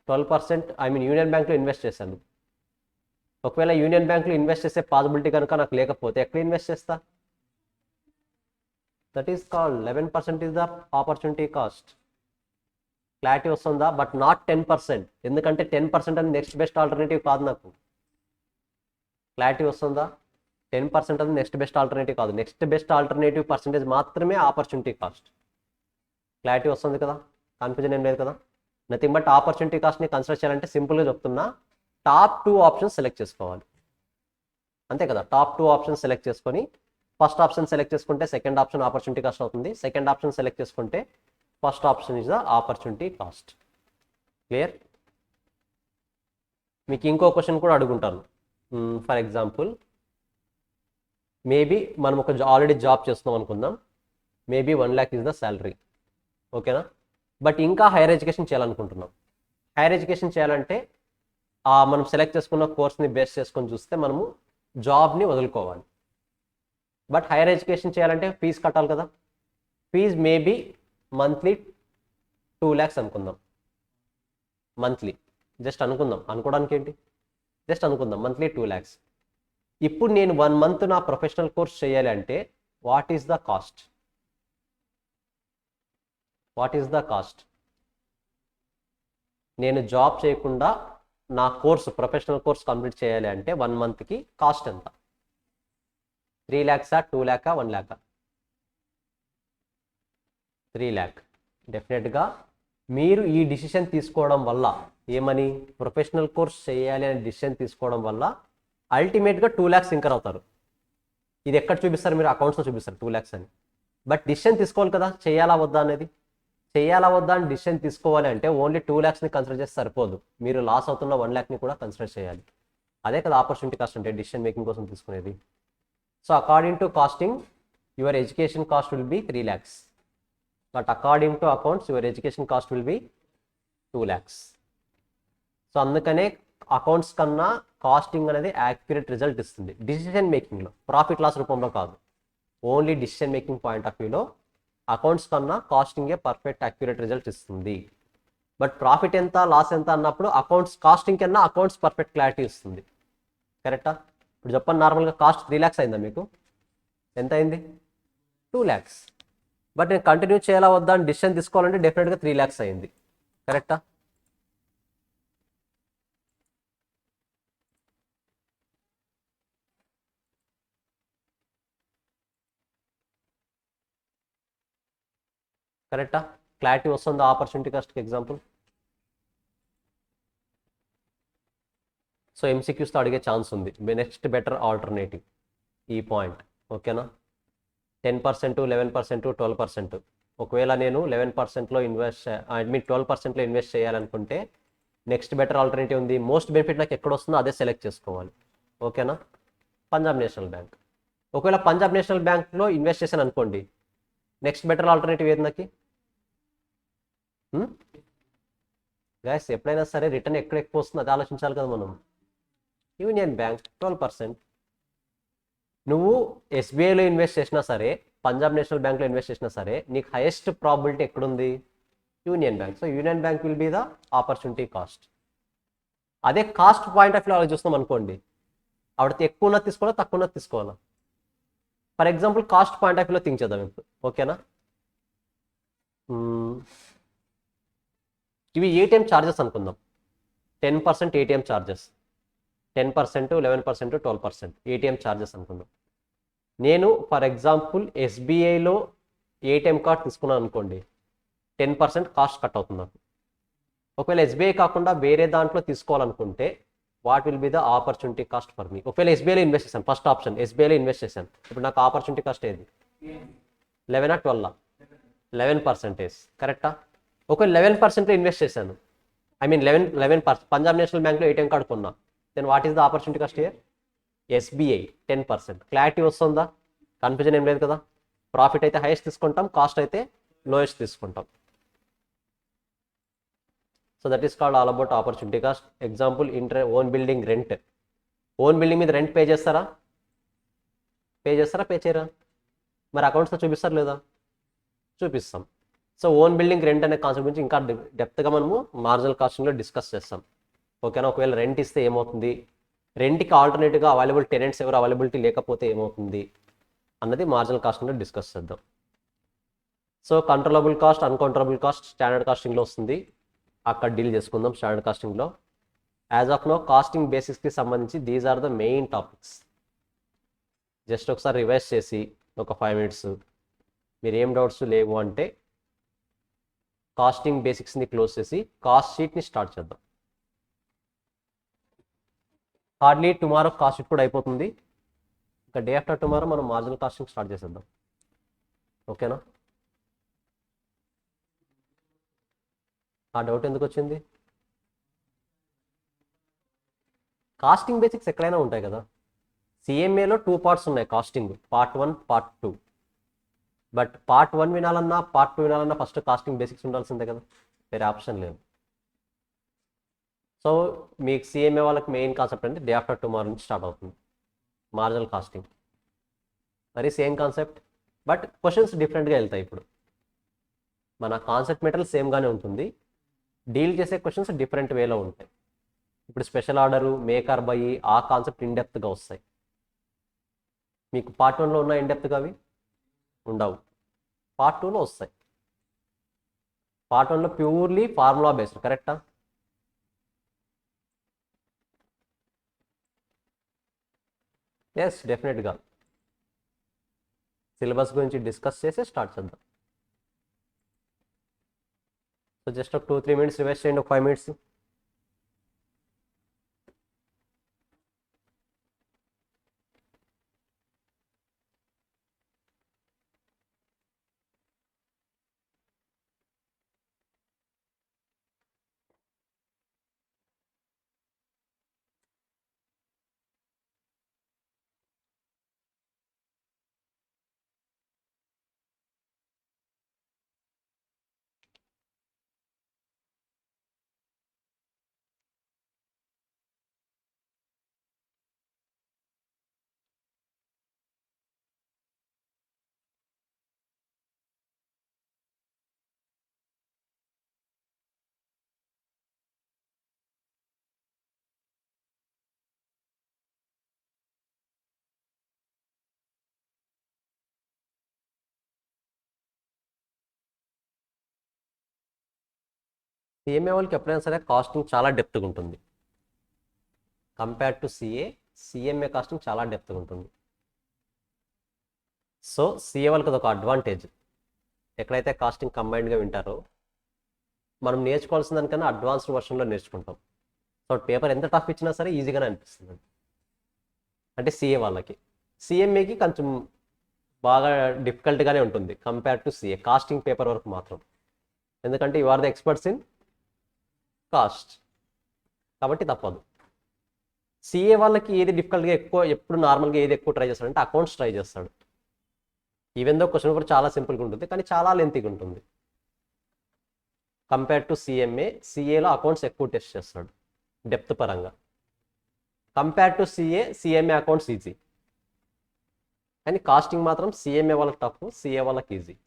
12% Union బ్యాంక్లో ఇన్వెస్ట్ చేశాను. ఒకవేళ యూనియన్ బ్యాంక్లో ఇన్వెస్ట్ చేసే పాసిబిలిటీ కనుక నాకు లేకపోతే ఎక్కడ ఇన్వెస్ట్ చేస్తా? That is called 11% is the opportunity cost. Clarity వస్తుందా? బట్ నాట్ 10%, ఎందుకంటే 10% అనేది నెక్స్ట్ బెస్ట్ ఆల్టర్నేటివ్ కాదు నాకు. క్లారిటీ వస్తుందా? 10% అనేది నెక్స్ట్ బెస్ట్ ఆల్టర్నేటివ్ కాదు. నెక్స్ట్ బెస్ట్ ఆల్టర్నేటివ్ పర్సెంటేజ్ మాత్రమే ఆపర్చునిటీ కాస్ట్. క్లారిటీ వస్తుంది కదా? కన్ఫ్యూజన్ ఏం లేదు కదా? నథింగ్ బట్ ఆపర్చునిటీ కాస్ట్ని కన్సిడర్ చేయాలంటే సింపుల్గా చెప్తున్నా, టాప్ 2 ఆప్షన్స్ సెలెక్ట్ చేసుకోవాలి. అంతే కదా? టాప్ 2 ఆప్షన్స్ సెలెక్ట్ చేసుకొని ఫస్ట్ ఆప్షన్ సెలెక్ట్ చేసుకుంటే సెకండ్ ఆప్షన్ ఆపర్చునిటీ కాస్ట్ అవుతుంది. సెకండ్ ఆప్షన్ సెలెక్ట్ చేసుకుంటే first option is the opportunity cost. Clear? మీకు ఇంకో క్వశ్చన్ కూడా అడుగుంటాను. ఫర్ ఎగ్జాంపుల్, మేబీ మనం ఒక ఆల్రెడీ జాబ్ చేస్తున్నాం అనుకుందాం. Maybe 1 lakh is the salary. ఓకేనా? బట్ ఇంకా హైయర్ ఎడ్యుకేషన్ చేయాలనుకుంటున్నాం. హైయర్ ఎడ్యుకేషన్ చేయాలంటే మనం సెలెక్ట్ చేసుకున్న కోర్స్ని బేస్ చేసుకొని చూస్తే మనము జాబ్ని వదులుకోవాలి. బట్ హైయర్ ఎడ్యుకేషన్ చేయాలంటే ఫీజు కట్టాలి కదా? ఫీజ్ మేబీ మంత్లీ 2 lakhs అనుకుందాం. మంత్లీ జస్ట్ అనుకుందాం, అనుకోవడానికి ఏంటి, జస్ట్ అనుకుందాం మంత్లీ 2 lakhs. ఇప్పుడు నేను 1 month నా ప్రొఫెషనల్ కోర్స్ చేయాలి అంటే what is the cost? What is the cost? నేను జాబ్ చేయకుండా నా కోర్సు ప్రొఫెషనల్ కోర్స్ కంప్లీట్ చేయాలి అంటే 1 monthకి కాస్ట్ ఎంత? 3 lakhs, 2 lakh, 1 lakh? 3 lakh. డెఫినెట్గా మీరు ఈ డిసిషన్ తీసుకోవడం వల్ల ఏమని, ప్రొఫెషనల్ కోర్స్ చేయాలి అనే డిసిషన్ తీసుకోవడం వల్ల అల్టిమేట్గా 2 lakhs ఇంకర్ అవుతారు. ఇది ఎక్కడ చూపిస్తారు? మీరు అకౌంట్స్లో చూపిస్తారు 2 lakhs అని. బట్ డిసిషన్ తీసుకోవాలి కదా, చేయాలా వద్దా అనేది. చేయాలా వద్దా అని డిసిషన్ తీసుకోవాలి అంటే ఓన్లీ 2 lakhsని కన్సిడర్ చేస్తే సరిపోదు, మీరు లాస్ అవుతున్న 1 lakhని కూడా కన్సిడర్ చేయాలి. అదే కదా ఆపర్చునిటీ కాస్ట్ అంటే, డిసిషన్ మేకింగ్ కోసం తీసుకునేది. So according to costing your education cost will be 3 lakhs. But according to accounts your education cost will be 2 lakhs. So అందుకనే అకౌంట్స్ కన్నా కాస్టింగ్ అనేది యాక్యురేట్ రిజల్ట్ ఇస్తుంది డిసిషన్ మేకింగ్లో, ప్రాఫిట్ లాస్ రూపంలో కాదు. Only decision making point of వ్యూలో accounts కన్నా కాస్టింగే పర్ఫెక్ట్ యాక్యురేట్ రిజల్ట్ ఇస్తుంది. బట్ ప్రాఫిట్ ఎంత లాస్ ఎంత అన్నప్పుడు అకౌంట్స్ కాస్టింగ్ కన్నా అకౌంట్స్ పర్ఫెక్ట్ క్లారిటీ ఇస్తుంది. కరెక్టా? ఇప్పుడు చెప్పండి, నార్మల్గా కాస్ట్ 3 lakhs అయిందా మీకు? ఎంత అయింది? 2 lakhs. బట్ నేను కంటిన్యూ చేయాలా వద్దా అని డిసిషన్ తీసుకోవాలంటే డెఫినెట్గా 3 lakhs అయింది. కరెక్టా? కరెక్టా? క్లారిటీ వస్తుందా ఆపర్చునిటీ కాస్ట్కి ఎగ్జాంపుల్? సో ఎంసీక్యూస్తో అడిగే ఛాన్స్ ఉంది. నెక్స్ట్ బెటర్ ఆల్టర్నేటివ్ ఈ పాయింట్. ఓకేనా? 10%, 11%, 12%. ఒకవేళ నేను 11%లో 12%లో ఇన్వెస్ట్ చేయాలనుకుంటే నెక్స్ట్ బెటర్ ఆల్టర్నేటివ్ ఉంది. మోస్ట్ బెనిఫిట్ నాకు ఎక్కడ వస్తుందో అదే సెలెక్ట్ చేసుకోవాలి. ఓకేనా? Punjab national bank. ఒకవేళ పంజాబ్ నేషనల్ బ్యాంక్లో ఇన్వెస్ట్ చేశాను అనుకోండి, నెక్స్ట్ బెటర్ ఆల్టర్నేటివ్ ఏది నాకు? గైస్ ఎప్పుడైనా సరే రిటర్న్ ఎక్కడ ఎక్కువ వస్తుందో అది ఆలోచించాలి కదా మనం. Union bank 12%. నువ్వు ఎస్బీఐలో ఇన్వెస్ట్ చేసినా సరే, పంజాబ్ నేషనల్ బ్యాంక్లో ఇన్వెస్ట్ చేసినా సరే, నీకు హైయెస్ట్ ప్రాబిలిటీ ఎక్కడుంది? Union Bank. So union bank will be the opportunity cost. అదే కాస్ట్ పాయింట్ ఆఫ్ వ్యూ ఆలోచిస్తాం అనుకోండి, ఆవిడతో ఎక్కువ ఉన్నది తీసుకోవాలా తక్కువ ఉన్నది తీసుకోవాలా? For example cost point of వ్యూలో థింక్ చేద్దాం ఇప్పుడు. ఓకేనా? ఇవి ఏటీఎం ఛార్జెస్ అనుకుందాం. 10% ఏటీఎం ఛార్జెస్, 10%, 11%, 12% ఏటీఎం ఛార్జెస్ అనుకుందాం. నేను ఫర్ ఎగ్జాంపుల్ ఎస్బీఐలో ఏటీఎం కార్డ్ తీసుకున్నాను అనుకోండి, 10% కాస్ట్ కట్ అవుతుంది నాకు. ఒకవేళ ఎస్బీఐ కాకుండా వేరే దాంట్లో తీసుకోవాలనుకుంటే what will be the opportunity cost for me? ఒకవేళ ఎస్బీఐలో ఇన్వెస్ట్ చేశాను, ఫస్ట్ ఆప్షన్ ఎస్బీఐలో ఇన్వెస్ట్ చేశాను, ఇప్పుడు నాకు ఆపర్చునిటీ కాస్ట్ ఏది? 11 or 12? 11%. కరెక్టా? ఒకవేళ 11%లో ఇన్వెస్ట్ చేశాను, 11% పంజాబ్ నేషనల్ బ్యాంక్లో ఏటీఎం కార్డు కొన్నా, then what is the opportunity cost here? SBI 10%. Clarity వస్తుందా? కన్ఫ్యూజన్ ఏం లేదు కదా? ప్రాఫిట్ అయితే హైయెస్ట్ తీసుకుంటాం, కాస్ట్ అయితే లోయెస్ట్ తీసుకుంటాం. So that is called all about opportunity cost. Example own building rent. Own building మీద రెంట్ పే చేస్తారా? పే చేయరా? మరి అకౌంట్స్లో చూపిస్తారు లేదా? చూపిస్తాం. సో ఓన్ బిల్డింగ్ రెంట్ అనే కాన్సెప్ట్ గురించి ఇంకా డెప్త్గా మనము మార్జినల్ కాస్టింగ్లో డిస్కస్ చేస్తాం. ఓకేనా? ఒకవేళ రెంట్ ఇస్తే ఏమవుతుంది, రెంట్కి ఆల్టర్నేటివ్గా అవైలబుల్ టెనెంట్స్ ఎవరు అవైలబిలిటీ లేకపోతే ఏమవుతుంది అన్నది మార్జినల్ కాస్టింగ్లో డిస్కస్ చేద్దాం. So controllable cost, uncontrollable cost standard కాస్టింగ్లో వస్తుంది, అక్కడ డీల్ చేసుకుందాం స్టాండర్డ్ కాస్టింగ్లో. యాజ్ ఆఫ్ నో కాస్టింగ్ బేసిక్స్కి సంబంధించి these are the main topics. Just ఒకసారి రివైజ్ చేసి ఒక 5 minutes మీరు ఏం డౌట్స్ లేవు అంటే కాస్టింగ్ బేసిక్స్ని క్లోజ్ చేసి కాస్ట్ షీట్ని స్టార్ట్ చేద్దాం. హార్డ్లీ టుమారో కాస్ట్ షీట్ కూడా అయిపోతుంది. ఇంకా డే ఆఫ్టర్ టుమారో మనం మార్జినల్ కాస్టింగ్ స్టార్ట్ చేసేద్దాం. ఓకేనా? ఆ డౌట్ ఎందుకు వచ్చింది? కాస్టింగ్ బేసిక్స్ ఎక్కడైనా ఉంటాయి కదా. సిఎంఏలో 2 parts ఉన్నాయి costing, part 1, part 2. But part 1 వినాలన్నా part 2 వినాలన్నా ఫస్ట్ కాస్టింగ్ బేసిక్స్ ఉండాల్సిందే కదా, వేరే ఆప్షన్ లేదు. సో మీకు సిఎంఏ వాళ్ళకి మెయిన్ కాన్సెప్ట్ అంటే డే ఆఫ్టర్ టుమారో నుంచి స్టార్ట్ అవుతుంది మార్జినల్ కాస్టింగ్. మరి సేమ్ కాన్సెప్ట్ బట్ క్వశ్చన్స్ డిఫరెంట్గా వెళ్తాయి. ఇప్పుడు మన కాన్సెప్ట్ మెటీరియల్ సేమ్గానే ఉంటుంది, డీల్ చేసే క్వశ్చన్స్ డిఫరెంట్ వేలో ఉంటాయి. ఇప్పుడు స్పెషల్ ఆర్డరు, మేకర్ బై, ఆ కాన్సెప్ట్ ఇన్డెప్త్గా వస్తాయి. మీకు part 1లో ఉన్న ఇన్డెప్త్గా అవి ఉండవు, part 2లో వస్తాయి. part 1లో ప్యూర్లీ ఫార్ములా బేస్డ్. కరెక్టా? ఎస్, డెఫినెట్గా సిలబస్ గురించి డిస్కస్ చేసి స్టార్ట్ చేద్దాం. సో జస్ట్ ఒక 2-3 minutes రివైజ్ చేయండి, ఒక 5 minutes. సిఎంఏ వాళ్ళకి ఎప్పుడైనా సరే కాస్టింగ్ చాలా డెప్త్గా ఉంటుంది compare to CA. CMA costing చాలా డెప్త్గా ఉంటుంది. సో సిఏ వాళ్ళకి అదొక అడ్వాంటేజ్. ఎక్కడైతే కాస్టింగ్ కంబైన్డ్గా వింటారో మనం నేర్చుకోవాల్సిన దానికన్నా అడ్వాన్స్డ్ వర్షన్లో నేర్చుకుంటాం. సో పేపర్ ఎంత టఫ్ ఇచ్చినా సరే ఈజీగానే అనిపిస్తుంది. అంటే సిఏ వాళ్ళకి. సిఎంఏకి కొంచెం బాగా డిఫికల్ట్గానే ఉంటుంది compare to CA costing paper వరకు మాత్రం. ఎందుకంటే you are the experts in cost, కాబట్టి తప్పదు. సిఏ వాళ్ళకి ఏది డిఫికల్ట్గా ఎక్కువ, ఎప్పుడు నార్మల్గా ఏది ఎక్కువ ట్రై చేస్తాడంటే అకౌంట్స్ ట్రై చేస్తాడు. ఈవెన్ దో క్వశ్చన్ కూడా చాలా సింపుల్గా ఉంటుంది కానీ చాలా లెంతీగా ఉంటుంది కంపేర్ టు సిఎంఏ. సిఏలో అకౌంట్స్ ఎక్కువ టెస్ట్ చేస్తాడు డెప్త్ పరంగా. Compare to CA, CMA accounts easy. కానీ కాస్టింగ్ మాత్రం సిఎంఏ వాళ్ళకి టఫ్, సిఏ వాళ్ళకి ఈజీ.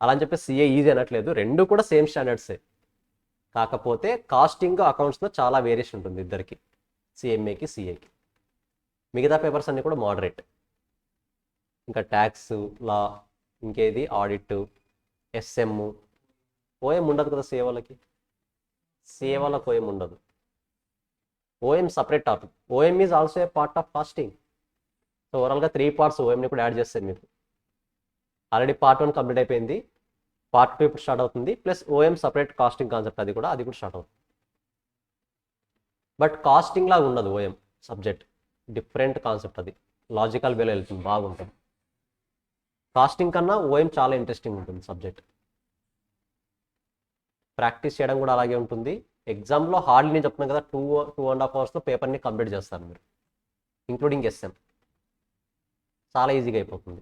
అలా అని చెప్పి సిఏ ఈజీ అనట్లేదు, రెండు కూడా సేమ్ స్టాండర్డ్సే. కాకపోతే కాస్టింగ్ అకౌంట్స్లో చాలా వేరియేషన్ ఉంటుంది ఇద్దరికి, సిఎంఏకి సిఏకి. మిగతా పేపర్స్ అన్నీ కూడా మోడరేట్. ఇంకా ట్యాక్స్, లా, ఇంకేది ఆడిట్, ఎస్ఎం, ఓఎం ఉండదు కదా సిఏ వాళ్ళకి. సిఏ వాళ్ళకి ఓఎం ఉండదు. OM separate topic. OM is also a part of costing. So ఓవరాల్గా 3 parts ఓఎంని కూడా యాడ్ చేస్తారు మీకు. ఆల్రెడీ part 1 కంప్లీట్ అయిపోయింది, part 2 ఇప్పుడు స్టార్ట్ అవుతుంది. Plus OM separate costing concept, అది కూడా స్టార్ట్ అవుతుంది. బట్ కాస్టింగ్ లాగా ఉండదు ఓఎం సబ్జెక్ట్, డిఫరెంట్ కాన్సెప్ట్. అది లాజికల్ వేలో వెళ్తుంది, బాగుంటుంది. కాస్టింగ్ కన్నా ఓఎం చాలా ఇంట్రెస్టింగ్ ఉంటుంది సబ్జెక్ట్. ప్రాక్టీస్ చేయడం కూడా అలాగే ఉంటుంది. ఎగ్జామ్లో హార్డ్లీ నేను చెప్తున్నాను కదా, 2.5 hours పేపర్ని కంప్లీట్ చేస్తారు మీరు, ఇంక్లూడింగ్ ఎస్ఎం. చాలా ఈజీగా అయిపోతుంది.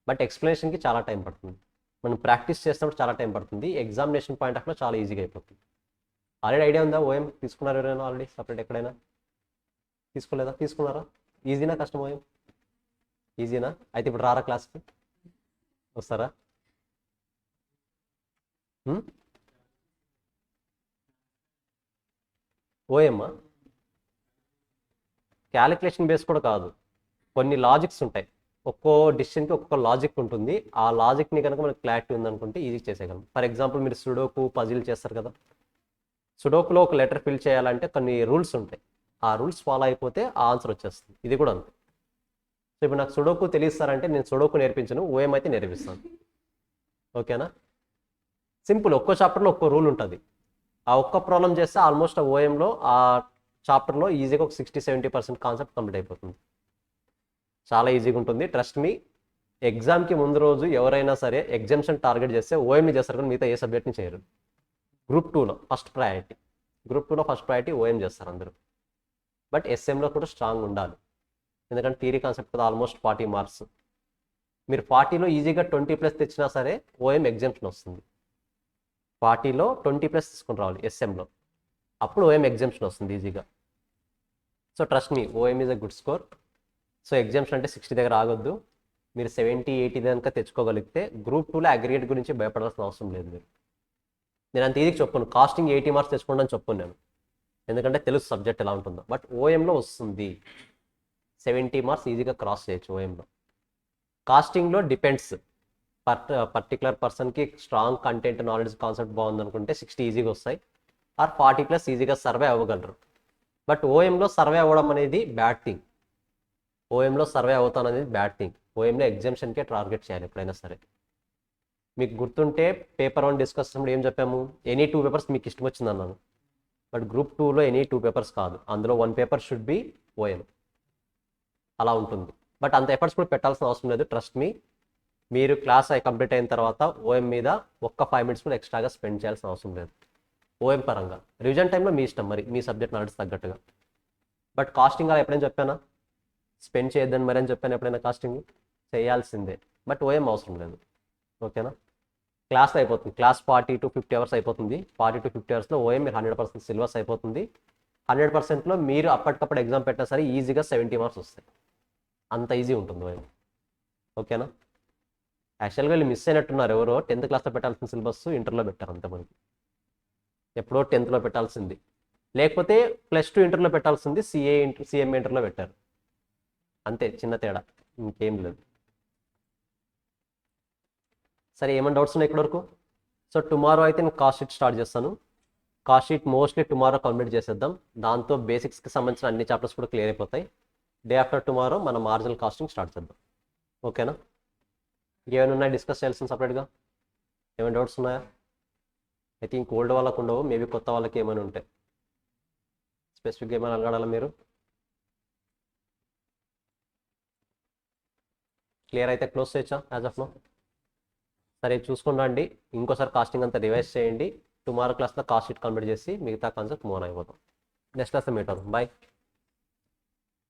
బట్ ఎక్స్ప్లెనేషన్కి చాలా టైం పడుతుంది. మనం ప్రాక్టీస్ చేసినప్పుడు చాలా టైం పడుతుంది. ఎగ్జామినేషన్ పాయింట్ ఆఫ్ లో చాలా ఈజీగా అయిపోతుంది. ఆల్రెడీ ఐడియా ఉందా ఓఎం తీసుకున్నారు ఎవరైనా ఆల్రెడీ సపరేట్ ఎక్కడైనా తీసుకోలేదా తీసుకున్నారా ఈజీనా కష్టం ఓఎం ఈజీనా అయితే ఇప్పుడు రారా క్లాస్కి వస్తారా ఓఎమ్మా క్యాలిక్యులేషన్ బేస్ కూడా కాదు కొన్ని లాజిక్స్ ఉంటాయి ఒక్కో డిసిషన్కి ఒక్కొక్క లాజిక్ ఉంటుంది ఆ లాజిక్ని కనుక మనకు క్లారిటీ ఉందనుకుంటే ఈజీ చేసేయగలం ఫర్ ఎగ్జాంపుల్ మీరు సుడోకు పజిల్ చేస్తారు కదా సుడోకులో ఒక లెటర్ ఫిల్ చేయాలంటే కొన్ని రూల్స్ ఉంటాయి ఆ రూల్స్ ఫాలో అయిపోతే ఆ ఆన్సర్ వచ్చేస్తుంది ఇది కూడా అంతే సో ఇప్పుడు నాకు సుడోకు తెలియస్తారంటే నేను సుడోకు నేర్పించను ఓఎం అయితే నేర్పిస్తాను ఓకేనా సింపుల్ ఒక్కో చాప్టర్లో ఒక్కో రూల్ ఉంటుంది ఆ ఒక్క ప్రాబ్లం చేస్తే ఆల్మోస్ట్ ఆ ఓఎంలో ఆ చాప్టర్లో ఈజీగా ఒక 60-70% కాన్సెప్ట్ కంప్లీట్ అయిపోతుంది చాలా ఈజీగా ఉంటుంది ట్రస్ట్ మీ ఎగ్జామ్కి ముందు రోజు ఎవరైనా సరే ఎగ్జామ్షన్ టార్గెట్ చేస్తే ఓఎంని చేస్తారు కానీ మిగతా ఏ సబ్జెక్ట్ని చేయరు గ్రూప్ టూలో ఫస్ట్ ప్రయారిటీ ఓఎం చేస్తారు అందరూ బట్ ఎస్ఎంలో కూడా స్ట్రాంగ్ ఉండాలి ఎందుకంటే థియరీ కాన్సెప్ట్ కదా ఆల్మోస్ట్ 40 మార్క్స్ మీరు 40లో ఈజీగా 20+ తెచ్చినా సరే ఓఎం ఎగ్జామ్షన్ వస్తుంది 40లో 20+ తీసుకుని రావాలి ఎస్ఎంలో అప్పుడు ఓఎం ఎగ్జామ్షన్ వస్తుంది ఈజీగా so trust me OM is a good score so exemption అంటే 60 దగ్గర ఆగొద్దు మీరు 70-80 దాకా తెచ్చుకోగలిగితే గ్రూప్ 2లో అగ్రిగేట్ గురించి భయపడాల్సిన అవసరం లేదు మీరు నేను అంత ఈజీగా చెప్పాను కాస్టింగ్ 80 మార్క్స్ తెచ్చుకోండి అని చెప్పాను నేను ఎందుకంటే తెలుసు సబ్జెక్ట్ ఎలా ఉంటుందో బట్ ఓఎంలో వస్తుంది 70 మార్క్స్ ఈజీగా క్రాస్ చేయొచ్చు ఓఎంలో కాస్టింగ్లో డిపెండ్స్ పర్టికులర్ పర్సన్కి స్ట్రాంగ్ కంటెంట్ నాలెడ్జ్ కాన్సెప్ట్ బాగుందనుకుంటే 60 ఈజీగా వస్తాయి ఆర్ 40+ ఈజీగా సర్వే అవ్వగలరు బట్ ఓఎంలో సర్వే అవ్వడం అనేది బ్యాడ్ థింగ్ ఓఎంలో సర్వే అవుతాను అనేది బ్యాడ్ థింగ్ ఓఎంలో ఎగ్జామ్షన్కే టార్గెట్ చేయాలి ఎప్పుడైనా సరే మీకు గుర్తుంటే పేపర్ 1 డిస్కస్ చేసినప్పుడు ఏం చెప్పాము ఎనీ 2 పేపర్స్ మీకు ఇష్టం వచ్చింది అన్నాను బట్ గ్రూప్ 2లో ఎనీ 2 పేపర్స్ కాదు అందులో 1 పేపర్ షుడ్ బి ఓఎం అలా ఉంటుంది బట్ అంత ఎఫర్ట్స్ కూడా పెట్టాల్సిన అవసరం లేదు ట్రస్ట్ మీ మీరు క్లాస్ కంప్లీట్ అయిన తర్వాత ఓఎం మీద ఒక్క 5 మినిట్స్ కూడా ఎక్స్ట్రాగా స్పెండ్ చేయాల్సిన అవసరం లేదు ఓఎం పరంగా రివిజన్ టైంలో మీ ఇష్టం మరి మీ సబ్జెక్ట్ నాలెడ్జ్ తగ్గట్టుగా బట్ కాస్టింగ్ అలా ఎప్పుడైనా చెప్పానా స్పెండ్ చేయొద్దని మరి అని చెప్పాను ఎప్పుడైనా కాస్టింగ్ చేయాల్సిందే బట్ ఓఎం అవసరం లేదు ఓకేనా క్లాస్లో అయిపోతుంది క్లాస్ 40-50 అవర్స్ అయిపోతుంది 40-50 అవర్స్లో ఓఎం మీరు 100% సిలబస్ అయిపోతుంది 100%లో మీరు అప్పటికప్పుడు ఎగ్జామ్ పెట్టినా సరే ఈజీగా 70 మార్క్స్ వస్తాయి అంత ఈజీ ఉంటుంది ఓఎం ఓకేనా యాక్చువల్గా వీళ్ళు మిస్ అయినట్టున్నారు ఎవరో 10th క్లాస్లో పెట్టాల్సిన సిలబస్ ఇంటర్లో పెట్టారు అంతే మనకి ఎప్పుడో 10thలో పెట్టాల్సింది లేకపోతే +2 ఇంటర్లో పెట్టాల్సింది సిఎంఏ ఇంటర్లో పెట్టారు అంతే చిన్న తేడా ఇంకేం లేదు సరే ఏమైనా డౌట్స్ ఉన్నాయి ఇక్కడ వరకు సో టుమారో అయితే నేను కాస్ట్ షీట్ స్టార్ట్ చేస్తాను cost sheet mostly tomorrow complete చేసేద్దాం దాంతో బేసిక్స్కి సంబంధించిన అన్ని చాప్టర్స్ కూడా క్లియర్ అయిపోతాయి డే ఆఫ్టర్ టుమారో మనం మార్జినల్ కాస్టింగ్ స్టార్ట్ చేద్దాం ఓకేనా ఏమైనా ఉన్నాయి డిస్కస్ చేయాల్సిన సపరేట్గా ఏమైనా డౌట్స్ ఉన్నాయా ఐ థింక్ ఓల్డ్ వాళ్ళకు ఉండవు మేబీ కొత్త వాళ్ళకి ఏమైనా ఉంటాయి స్పెసిఫిక్గా ఏమైనా అడగాల మీరు క్లియర్ అయితే క్లోజ్ చేయొచ్చా యాజ్ ఆఫ్ నో సరే చూసుకుని రండి ఇంకోసారి కాస్టింగ్ అంతా రివైజ్ చేయండి టుమారో క్లాస్లో కాస్ట్ షీట్ కంప్లీట్ చేసి మిగతా కాన్సెప్ట్ మూవ్ అయిపోతాం నెక్స్ట్ క్లాస్లో మీట్ అవుతాం బాయ్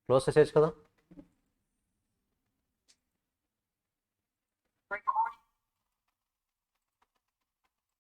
క్లోజ్ చేసేయచ్చు కదా